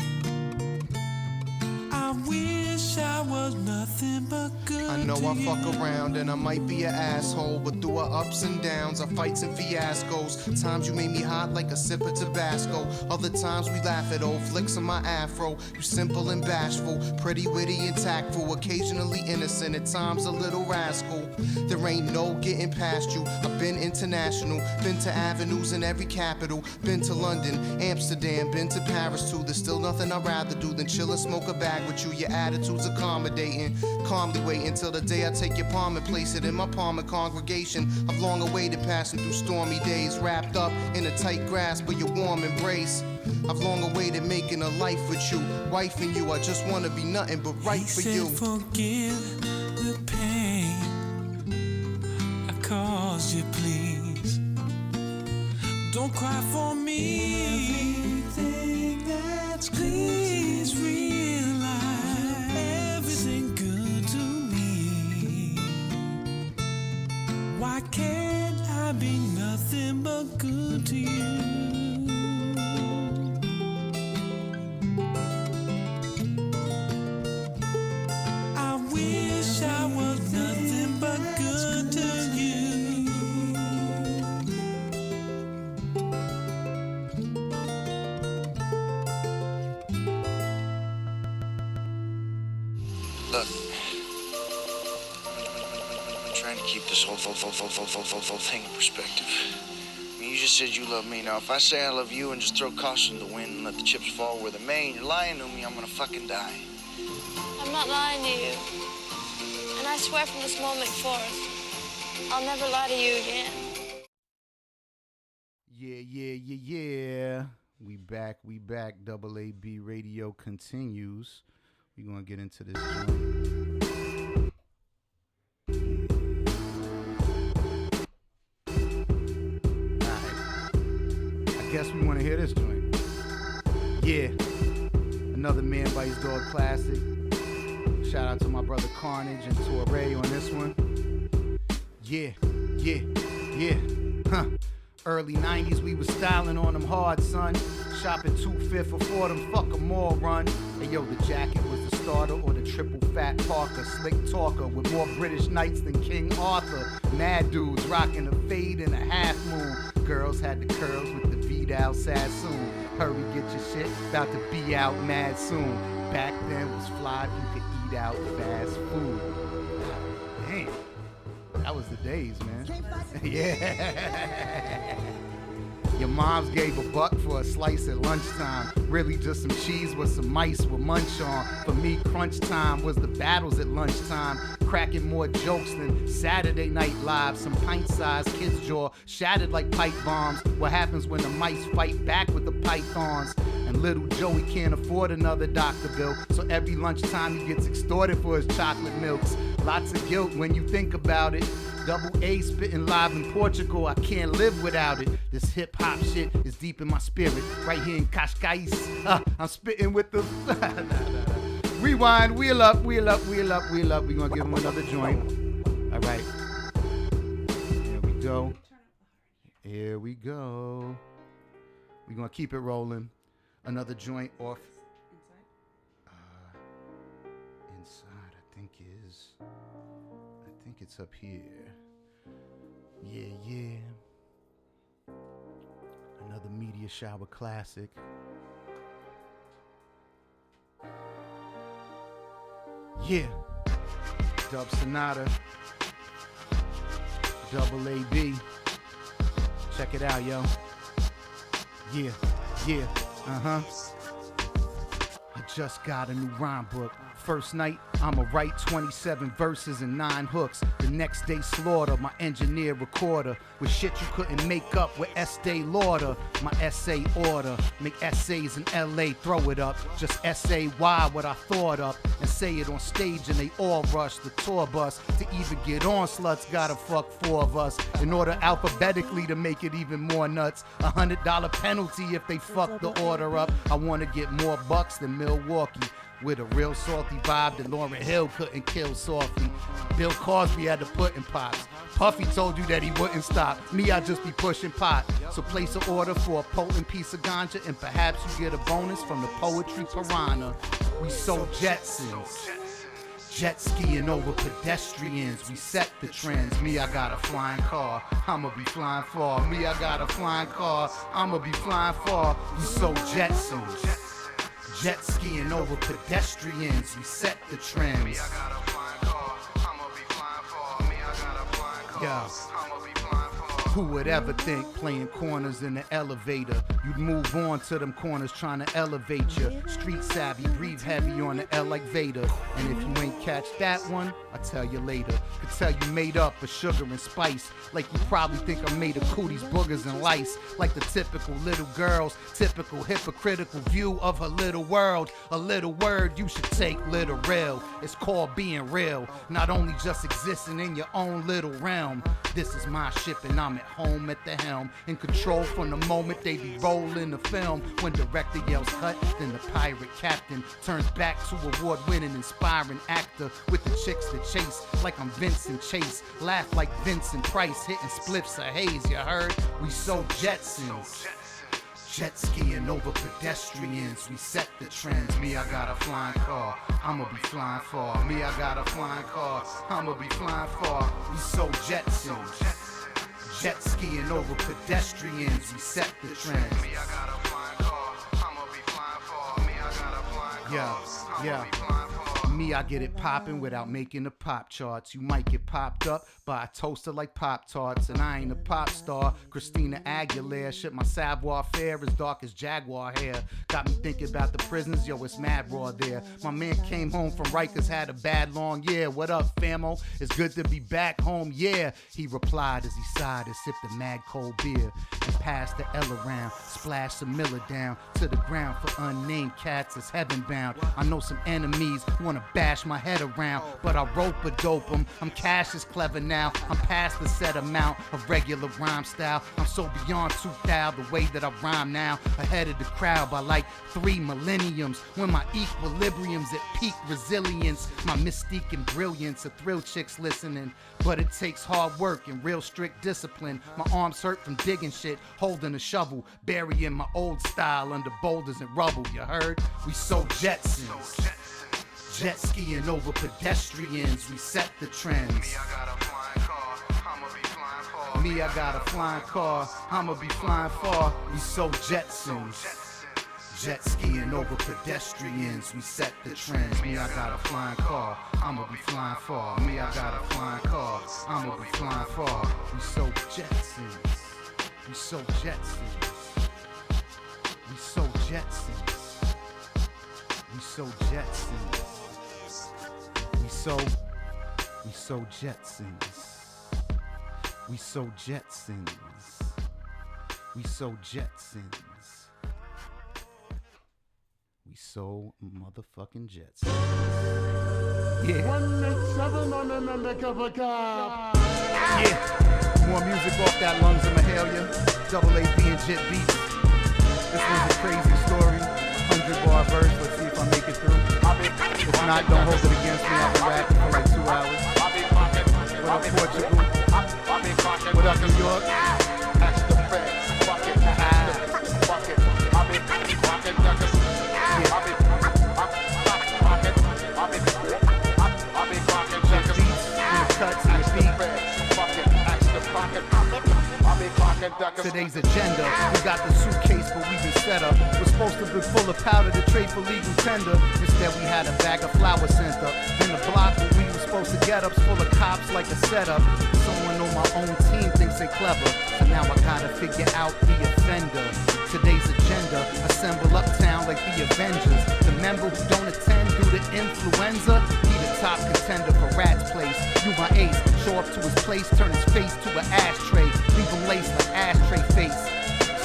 I wish I was nothing but good. I know I fuck around and I might be an asshole, but through our ups and downs, our fights and fiascos, times you made me hot like a sip of Tabasco. Other times we laugh at old flicks of my afro. You simple and bashful, pretty witty and tactful, occasionally innocent, at times a little rascal. There ain't no getting past you. I've been international, been to avenues in every capital, been to London, Amsterdam, been to Paris too. There's still nothing I'd rather do than chill and smoke a bag with you. Your attitude's accommodating, calmly wait until the day I take your palm and place it in my palm of congregation. I've long awaited passing through stormy days, wrapped up in a tight grasp of your warm embrace. I've long awaited making a life with you, wife and you. I just wanna be nothing but right for you. Forgive the pain I caused you, please. Don't cry for me. Everything that's good. Please realize everything good to me. Why can't I be nothing but good to you? I wish I was nothing but good to you. Look, I'm trying to keep this whole thing in perspective. I mean, you just said you love me. Now, if I say I love you and just throw caution to the wind and let the chips fall where they may, and you're lying to me, I'm gonna fucking die. I'm not lying to you. And I swear from this moment forth, I'll never lie to you again. Yeah. We back. Double AB Radio continues. We're going to get into this joint. I guess we want to hear this joint. Yeah. Another Man Bites Dog classic. Shout out to my brother Carnage and Torre on this one. Yeah. Early 90s, we was styling on them hard, son. Shopping 2/5 for Fordham, fuck them all, run. And yo, the jacket was the starter or the triple fat Parker. Slick talker with more British knights than King Arthur. Mad dudes rocking a fade and a half moon. Girls had the curls with the Vidal Sassoon. Hurry, get your shit, about to be out mad soon. Back then was fly, you could eat out fast food. Damn. That was the days, man. Yeah. Your moms gave $1 for a slice at lunchtime. Really just some cheese with some mice with munch on. For me, crunch time was the battles at lunchtime. Cracking more jokes than Saturday Night Live. Some pint-sized kids' jaw shattered like pipe bombs. What happens when the mice fight back with the pythons? And little Joey can't afford another doctor bill. So every lunchtime he gets extorted for his chocolate milks. Lots of guilt when you think about it. Double A spitting live in Portugal, I can't live without it. This hip hop shit is deep in my spirit. Right here in Cascais, I'm spitting with the rewind, wheel up. We gonna give him another joint. All right. Here we go. We gonna keep it rolling. Another joint off. Inside, I think it's up here. Yeah. Another Media Shower classic. Yeah. Dub Sonata. Double AB. Check it out, yo. Yeah. I just got a new rhyme book. First night, I'ma write 27 verses and 9 hooks. The next day, slaughter my engineer recorder with shit you couldn't make up with Estee Lauder. My essay order, make essays in LA, throw it up. Just essay why what I thought up and say it on stage, and they all rush the tour bus. To even get on, sluts gotta fuck 4 of us in order alphabetically to make it even more nuts. $100 penalty if they fuck the order up. I wanna get more bucks than Milwaukee. With a real salty vibe that Lauryn Hill couldn't kill softly. Bill Cosby had to put in pots. Puffy told you that he wouldn't stop. Me, I just be pushing pot. So place an order for a potent piece of ganja, and perhaps you get a bonus from the poetry piranha. We so Jetsons. Jet skiing over pedestrians, we set the trends. Me, I got a flying car, I'ma be flying far. Me, I got a flying car, I'ma be flying far. We so Jetsons. Jet skiing over pedestrians, we set the trends. Me, I got a flying car, I'ma be flying far. Me, I got a flying car, I'ma be flying far. Who would ever think playing corners in the elevator? You'd move on to them corners trying to elevate you. Street savvy, breathe heavy on the L like Vader. And if you ain't catch that one, I'll tell you later. Could tell you made up of sugar and spice. Like you probably think I'm made of cooties, boogers, and lice. Like the typical little girl's typical hypocritical view of her little world. A little word you should take literal. It's called being real. Not only just existing in your own little realm. This is my ship and I'm at home at the helm. In control from the moment they be rolling the film. When director yells cut, then the pirate captain turns back to award-winning, inspiring actor with the chicks that chase like I'm Vincent Chase. Laugh like Vincent Price hitting spliffs of haze, you heard? We so Jetsons. Jet skiing over pedestrians, we set the trends. Me, I got a flying car, I'ma be flying far. Me, I got a flying car, I'ma be flying far. We so Jetsons. Jet skiing over pedestrians, we set the trends. Me, I got a flying car, I'ma be flying far. Me, I got a flying car, I'ma be flying far. Me, I get it poppin' without making the pop charts. You might get popped up by a toaster like Pop-Tarts. And I ain't a pop star, Christina Aguilera. Shit, my savoir-faire as dark as Jaguar hair. Got me thinking about the prisons, yo, it's mad raw there. My man came home from Rikers, had a bad long year. What up, famo? It's good to be back home, yeah. He replied as he sighed and sipped a mad cold beer. And passed the L around, splashed some Miller down to the ground for unnamed cats that's heaven bound. I know some enemies wanna bash my head around, but I rope a dope 'em. I'm Cassius clever now. I'm past the set amount of regular rhyme style. I'm so beyond 2000, the way that I rhyme now, ahead of the crowd by like 3 millenniums. When my equilibrium's at peak resilience, my mystique and brilliance, a thrill chicks listening. But it takes hard work and real strict discipline. My arms hurt from digging shit, holding a shovel, burying my old style under boulders and rubble. You heard? We so Jetsons. Jet skiing over pedestrians, we set the trends. Me, I got a flying car, I'ma be flying far. We so Jetsons. Jet skiing over pedestrians, we set the trends. Me, I got a flying car, I'ma be flying far. Me, I got a flying car, I'ma be flying far. We so Jetsons. We so Jetsons. We so Jetsons. We so Jetsons. We so Jetsons. We so Jetsons. We so Jetsons. We so motherfucking Jetsons. Yeah. 187 on the undercover car. Yeah. More music off that Lungs of Mahalia. Double AP and Jet Beats. This one's a crazy story. 100-bar verse. Let's see if I make it through. If not, don't hold it against me. I've been rapping for like 2 hours. What up, Portugal? What up, New York? Today's agenda, we got the suitcase but we've been set up. We're supposed to be full of powder to trade for legal tender. Instead we had a bag of flour sent up. Then the block where we were supposed to get up's full of cops like a setup. Someone on my own team thinks they clever, so now I gotta figure out the offender. Today's agenda, assemble uptown like the Avengers. The member who don't attend due to influenza, he the top contender for Rat's place. You my ace, show up to his place, turn his face to an ashtray, leave him laced like ashtray face.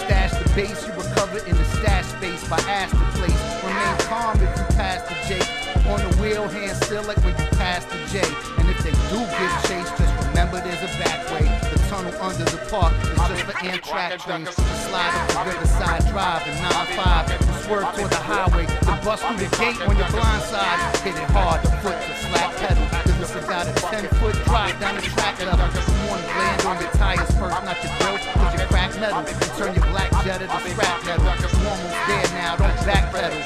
Stash the base, you recover in the stash space by ass the place. Remain calm if you pass the J. On the wheel, hand still like when you pass the J. And if they do give chase, just remember there's a back way. The tunnel under the park is just for Amtrak trains. Slide up the Riverside Drive in 9-5. Swerve toward the highway, then bust through the gate on your blind side. Hit it hard, the foot to flat pedal. Cause it's about a 10-foot drop down the track level. You wanna land on your tires first, not your grill. Cause you crack metal and turn your black Jetta to scrap metal. You almost there now, don't backpedal.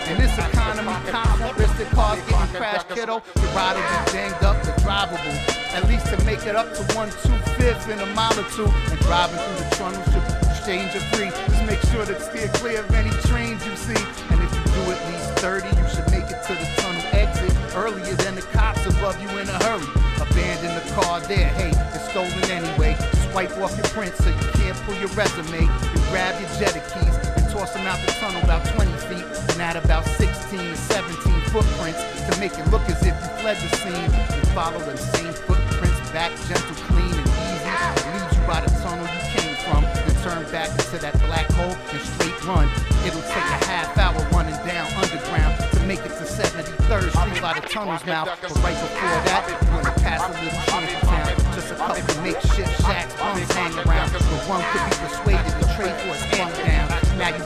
In this economy, cops won't risk their cars getting crashed, kiddo. Your ride will be dinged up but drivable. At least to make it up to 1/2 in a mile or two. And driving through the tunnel should be danger free. Just make sure to steer clear of any trains you see. And if you do at least 30, you should make it to the tunnel exit earlier than the cops above you in a hurry. Abandon the car there, hey, it's stolen anyway. Swipe off your print so you can't pull your resume. You grab your Jetta keys and toss them out the tunnel about 20 feet. And add about 16 to 17 footprints to make it look as if you fled the scene. You follow them same footprints back, gentle, clean, and easy. It leads you by the tunnel you came from. Then turn back into that black hole and straight run. It'll take a half hour running down underground to make it to 73rd Street by the tunnel's mouth. But right before that, you're gonna pass a little shanty town. Just a couple makeshift shacks, bums hang around. But one could be persuaded to trade for his hand down. Now you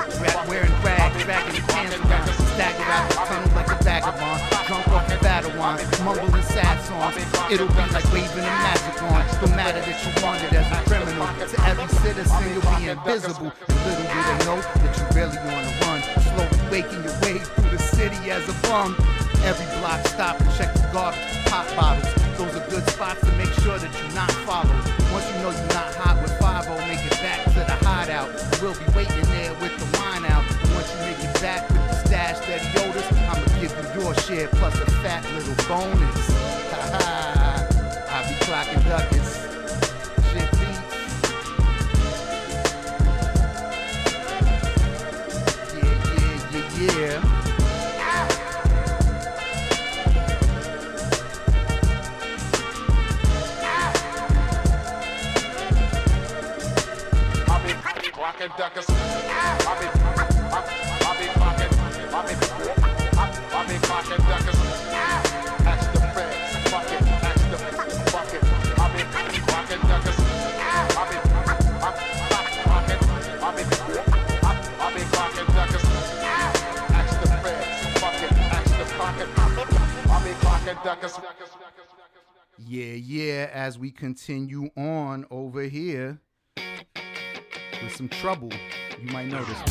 wearing rags, dragging your pants around. Stagger out the tunnel like a vagabond. Drunk off the battle wine, mumbling sad songs. It'll be like waving a magic wand. No matter that you wanted as a criminal, to every citizen you'll be invisible. And little do they know that you're really on the run. Slowly waking your way through the city as a bum. Every block stop and check the garbage, pop bottles. Those are good spots to make sure that you're not followed. Once you know you're not hot with 5-0, make it back to the hideout. We'll be waiting there with the wine out. And once you make it back with the stash that he owed us, I'ma give you your shit. share plus a fat little bonus. Ha ha. I be clocking duckets. Shit beats. Yeah. Clocking duckers. I be clocking duckers. Ask the feds, fuck it. Ask the fuck it. I be clocking duckers. I be clocking duckers. Ask the feds, fuck it. Ask the pocket. I be clocking duckers. Yeah, as we continue on over here with some trouble. You might know this one.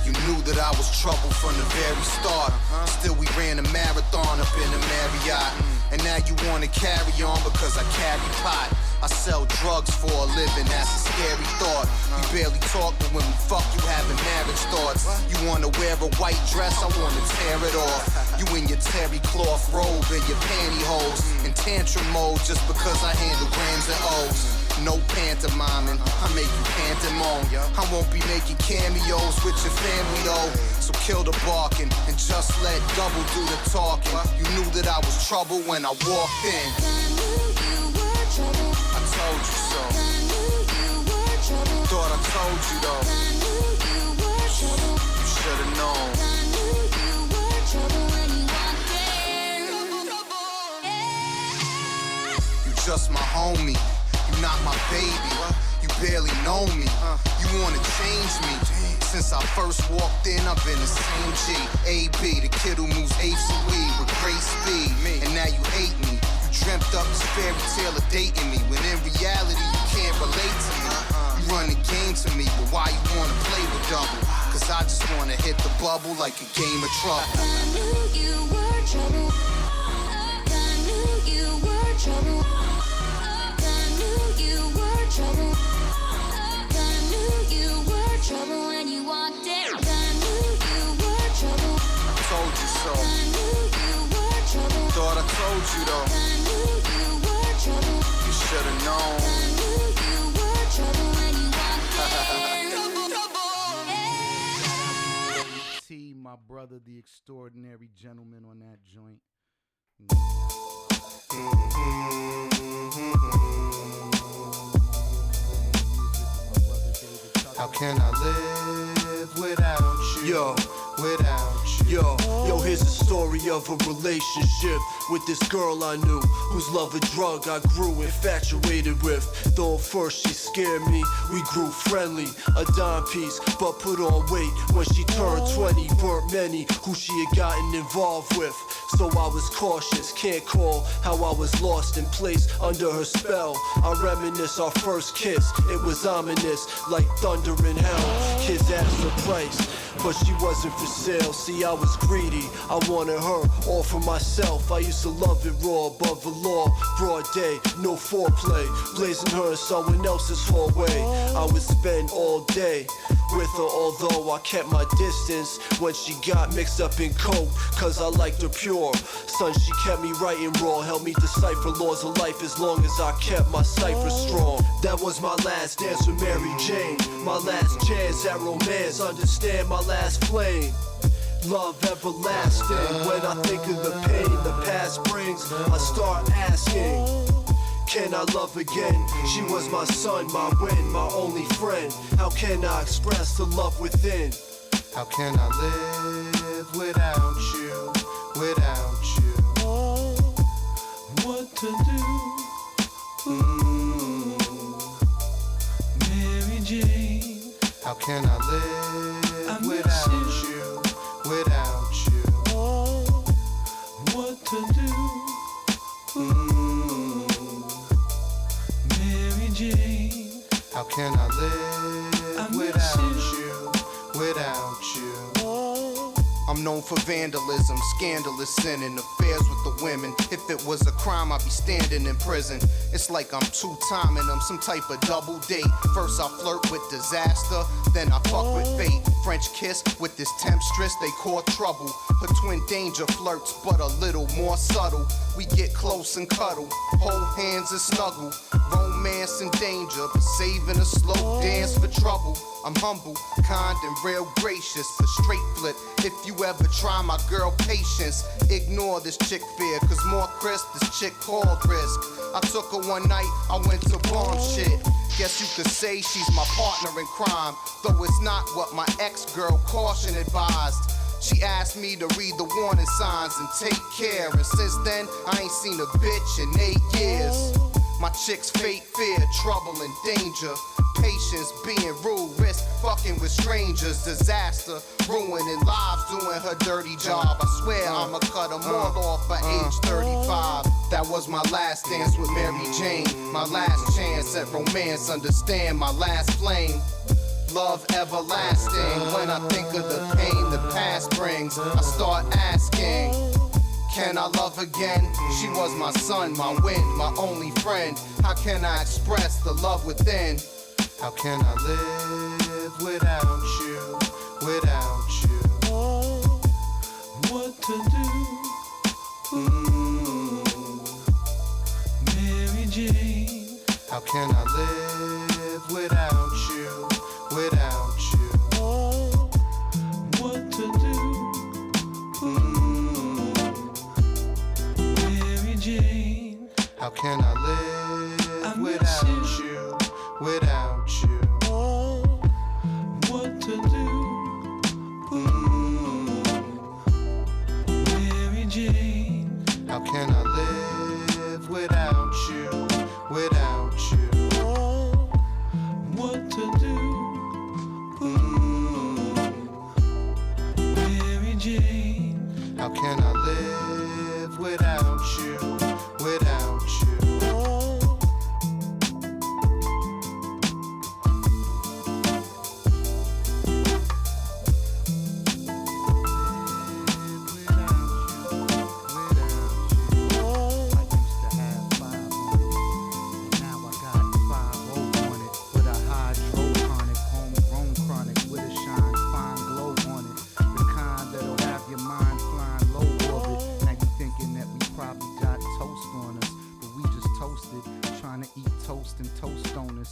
You knew that I was trouble from the very start. Still, we ran a marathon up in the Marriott. And now you wanna carry on because I carry pot. I sell drugs for a living, that's a scary thought. We barely talk, but when we fuck, you having marriage thoughts. You wanna wear a white dress, I wanna tear it off. You in your terry cloth robe and your pantyhose. In tantrum mode just because I handle grams and O's. No pantomiming, I make you pantomime. I won't be making cameos with your family though. So kill the barking and just let double do the talking. You knew that I was trouble when I walked in. I told you so. Thought I told you though. You should've known. You just my homie. You not my baby. You barely know me. You wanna change me. Since I first walked in, I've been the same G. A.B., the kid who moves apes and weed with great speed. And now you hate me. Dreamt up this fairy tale of dating me, when in reality you can't relate to me. You run the game to me, but why you wanna play with double? Cause I just wanna hit the bubble like a game of trouble. I knew you were trouble. I knew you were trouble. I knew you were trouble. I knew you were trouble when you walked in. I knew you were trouble. I told you so. I knew you were trouble. Thought I told you though. You should've known. T, my brother, the extraordinary gentleman on that joint. How can I live without you? Yo, without you. Yo, here's a story of a relationship with this girl I knew, whose love a drug I grew infatuated with. Though at first she scared me, we grew friendly, a dime piece, but put on weight when she turned 20. Burnt many who she had gotten involved with. So I was cautious, can't call how I was lost and placed under her spell. I reminisce our first kiss, it was ominous, like thunder in hell. Kids asked her price, but she wasn't for sale. See, I was greedy, I wanted her all for myself. I used to love it raw, above the law, broad day, no foreplay. Blazing her in someone else's hallway. I would spend all day with her, although I kept my distance when she got mixed up in coke, cause I liked her pure. Son, she kept me writing raw, helped me decipher laws of life as long as I kept my cipher strong. That was my last dance with Mary Jane, my last chance at romance, understand my last flame. Love everlasting. When I think of the pain the past brings, I start asking, can I love again? She was my sun, my wind, my only friend. How can I express the love within? How can I live without you? Without you. Oh, what to do? Mary Jane. How can I live without you? Without you. Oh, what to do? Mary Jane. How can I live without you? Without you. Oh, I'm known known for vandalism, scandalous sin, and affairs with the women. If it was a crime, I'd be standing in prison. It's like I'm two-timing them, some type of double date. First I flirt with disaster, then I fuck with fate. French kiss with this temptress, they call trouble. Her twin danger flirts, but a little more subtle. We get close and cuddle, hold hands and snuggle. Romance and danger, but saving a slow dance for trouble. I'm humble, kind and real gracious. A straight flip, if you ever try my girl patience. Ignore this chick fear, cause more crisp, this chick called risk. I took her one night, I went to bomb shit. Guess you could say she's my partner in crime, though it's not what my ex-girl caution advised. She asked me to read the warning signs and take care, and since then, I ain't seen a bitch in 8 years. My chick's fate, fear, trouble, and danger. Patience, being rude, risk, fucking with strangers. Disaster, ruining lives, doing her dirty job. I swear I'ma cut them all off by age 35. That was my last dance with Mary Jane. My last chance at romance, understand my last flame. Love everlasting. When I think of the pain the past brings, I start asking, can I love again? She was my sun, my wind, my only friend. How can I express the love within? How can I live without you, without you? What to do? Mary Jane. How can I live without you, without you? What to do? Mary Jane. How can I live without you, without you? What to do? Mary Jane. How can I live without you, without you? What to do? Mary Jane. How can I live without you, without you?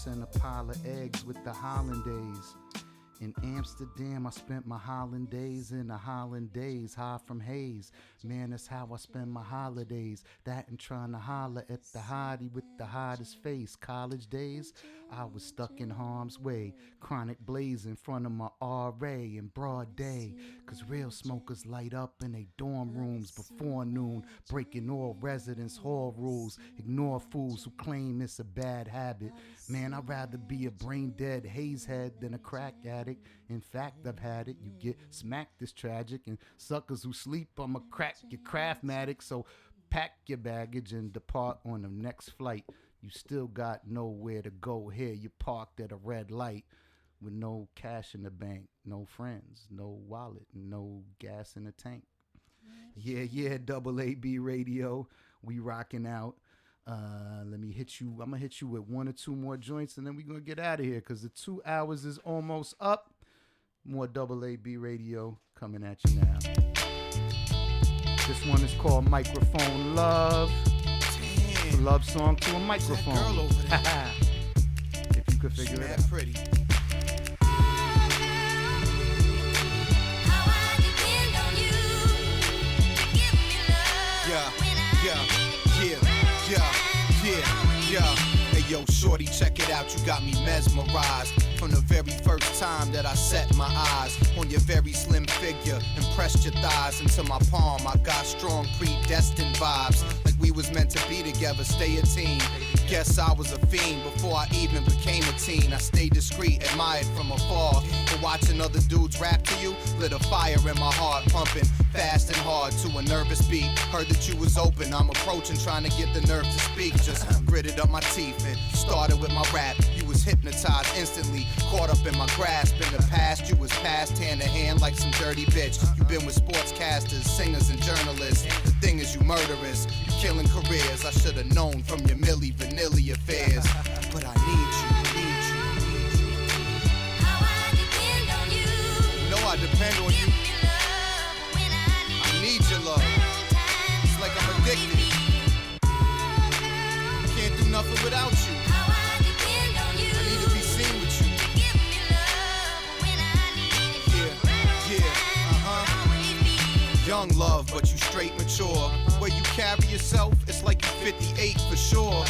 And a pile of eggs with the hollandaise. In Amsterdam, I spent my hollandaise in the hollandaise, high from haze. Man, that's how I spend my holidays. That and trying to holler at the hottie with the hottest face. College days, I was stuck in harm's way. Chronic blaze in front of my RA in broad day. Cause real smokers light up in they dorm rooms before noon. Breaking all residence hall rules. Ignore fools who claim it's a bad habit. Man, I'd rather be a brain dead haze head than a crack addict. In fact, I've had it. You get smacked is tragic, and suckers who sleep, I'ma crack your craftmatic. So pack your baggage and depart on the next flight. You still got nowhere to go here. You parked at a red light with no cash in the bank, no friends, no wallet, no gas in the tank. Yeah, double AB radio. We rocking out. Let me hit you. I'm gonna hit you with one or two more joints, and then we're gonna get out of here because the 2 hours is almost up. More double AB radio coming at you now. This one is called Microphone Love. Damn. A love song to a microphone. That girl over there. If you could figure it out. Pretty. Yeah. Hey yo, shorty, check it out, you got me mesmerized. From the very first time that I set my eyes on your very slim figure and pressed your thighs into my palm, I got strong predestined vibes. Like we was meant to be together, stay a team. Guess I was a fiend before I even became a teen. I stayed discreet, admired from afar. But watching other dudes rap to you lit a fire in my heart, pumping fast and hard to a nervous beat. Heard that you was open, I'm approaching, trying to get the nerve to speak. Just gritted up my teeth and started with my rap. You was was hypnotized instantly, caught up in my grasp. In the past, you was passed hand to hand like some dirty bitch. You been with sportscasters, singers, and journalists. The thing is, you murderous, you killing careers. I should have known from your Milli Vanilli affairs, but I need you. You know I depend on you. I need your love. It's like I'm addicted. Can't do nothing without you. I need to be seen with you. Young love, but you straight mature. Where you carry yourself, it's like you 58 for sure.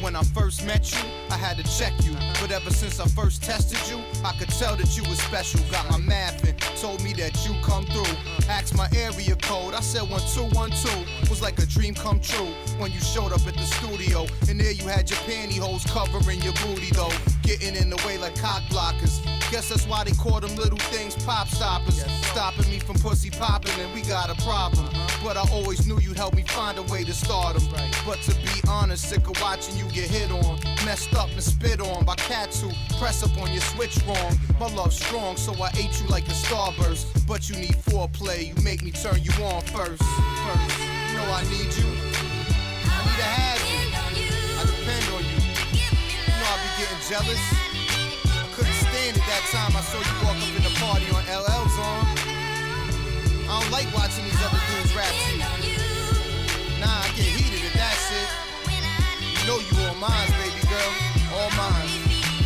When I first met you, I had to check you. But ever since I first tested you, I could tell that you was special. Got my math and told me that you come through. Asked my area code, I said 1212. Was like a dream come true when you showed up at the studio. And there you had your pantyhose covering your booty though. Getting in the way like cock blockers. Guess that's why they call them little things pop stoppers. Stopping me from pussy popping and we got a problem. But I always knew you'd help me find a way to start them. But to be honest, sick of watching you get hit on, messed up and spit on by cats who press up on your switch wrong. My love's strong, so I ate you like a starburst. But you need foreplay, you make me turn you on first. You know I need you. I need to have you. I depend on you. You know I be getting jealous. I couldn't stand it that time I saw you walk up in the party on LL's on. I don't like watching these other dudes rap to you. Nah, I get heated if that's it. You know you all mine, baby girl, all mine.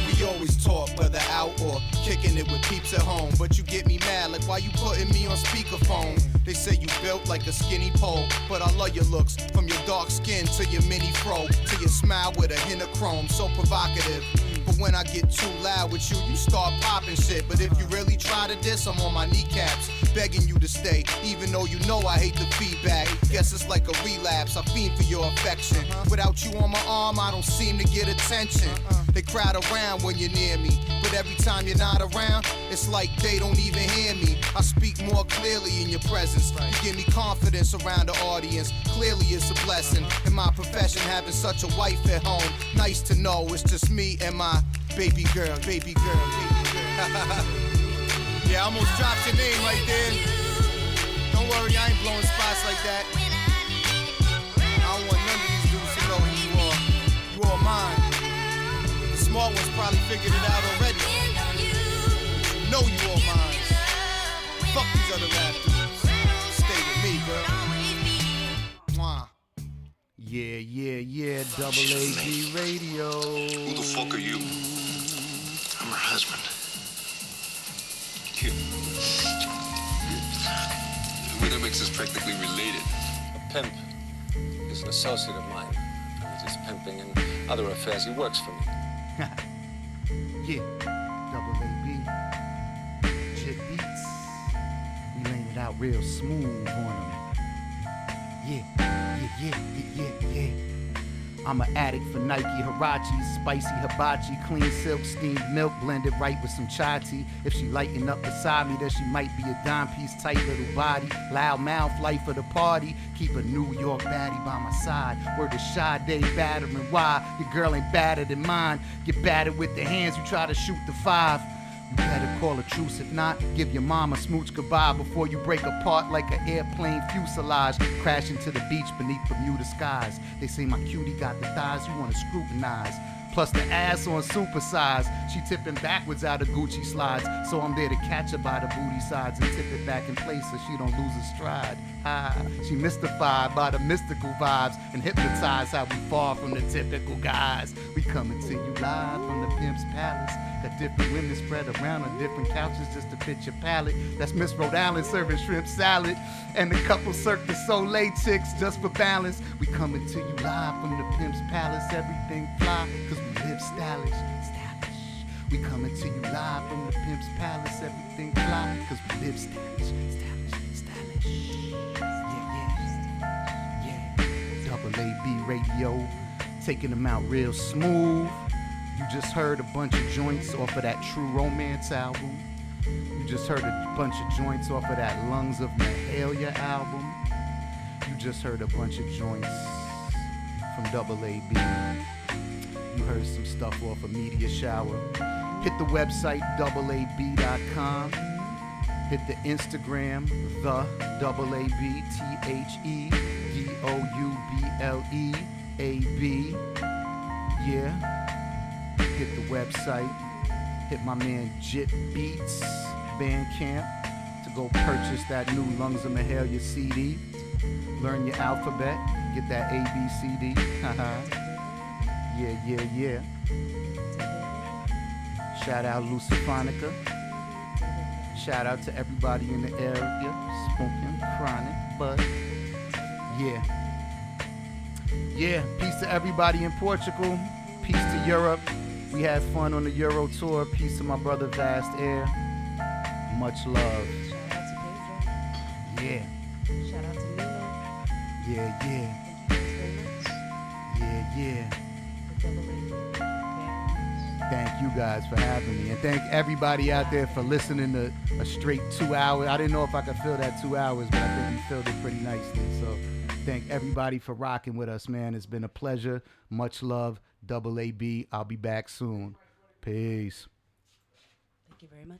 We always talk, whether out or kicking it with peeps at home. But you get me mad, like why you putting me on speakerphone? They say you built like a skinny pole, but I love your looks. From your dark skin to your mini fro, to your smile with a hint of chrome, so provocative. But when I get too loud with you, you start popping shit. But if you really try to diss, I'm on my kneecaps, begging you to stay, even though you know I hate the feedback. Guess it's like a relapse, I fiend for your affection. Without you on my arm, I don't seem to get attention. They crowd around when you're near me, but every time you're not around, it's like they don't even hear me. I speak more clearly in your presence. You give me confidence around the audience. Clearly it's a blessing in my profession, having such a wife at home. Nice to know it's just me and my baby girl, baby girl, baby girl. Yeah, I almost dropped your name right there. Don't worry, I ain't blowing spots like that. I don't want none of these dudes to know who you are. You are mine. The smart ones probably figured it out already. But you know you all mine. Fuck these other rap dudes. Stay with me, girl. Mwah. Yeah, Double AD Radio. Who the fuck are you? I'm her husband. What makes us practically related? A pimp is an associate of mine. He's just pimping and other affairs. He works for me. Yeah, Double AB. Jit Beats. We laying it out real smooth on them. Yeah. I'm an addict for Nike Hirachis, spicy hibachi, clean silk, steamed milk, blended right with some chai tea. If she lighten up beside me, then she might be a dime piece, tight little body, loud mouth, life of the party. Keep a New York baddie by my side. Word to Sade, battering why your girl ain't better than mine. Get battered with the hands, you try to shoot the five. You better call a truce, if not, give your mom a smooch goodbye before you break apart like an airplane fuselage, crash into the beach beneath Bermuda skies. They say my cutie got the thighs you wanna scrutinize, plus the ass on supersize. She tipping backwards out of Gucci slides, so I'm there to catch her by the booty sides and tip it back in place so she don't lose her stride. She mystified by the mystical vibes and hypnotized how we far from the typical guys. We coming to you live from the Pimp's Palace. Got different women spread around on different couches just to fit your palate. That's Miss Rhode Island serving shrimp salad. And the couple Cirque du Soleil chicks just for balance. We coming to you live from the Pimp's Palace. Everything fly, cause we live stylish. We coming to you live from the Pimp's Palace. Everything fly, cause we live stylish. Yeah. Double AB Radio, taking them out real smooth. You just heard a bunch of joints off of that True Romance album. You just heard a bunch of joints off of that Lungs of Mahalia album. You just heard a bunch of joints from Double AB. You heard some stuff off of Media Shower. Hit the website, AAB.com. Hit the Instagram, the AAB, THEDOUBLEAB. Yeah. Hit the website. Hit my man Jit Beats Bandcamp to go purchase that new Lungs of Mahalia CD. Learn your alphabet. Get that ABCD. Yeah. Shout out Luciphonica. Shout out to everybody in the area smoking chronic, but yeah. Peace to everybody in Portugal. Peace to Europe. We had fun on the Euro tour. Peace to my brother Vast Air. Much love. Shout out to Pedro. Yeah. Shout out to Nina. Yeah. Thank you guys for having me. And thank everybody out there for listening to a straight 2 hours. I didn't know if I could fill that 2 hours, but I think we filled it pretty nicely. So thank everybody for rocking with us, man. It's been a pleasure. Much love. AAB. I'll be back soon. Peace. Thank you very much.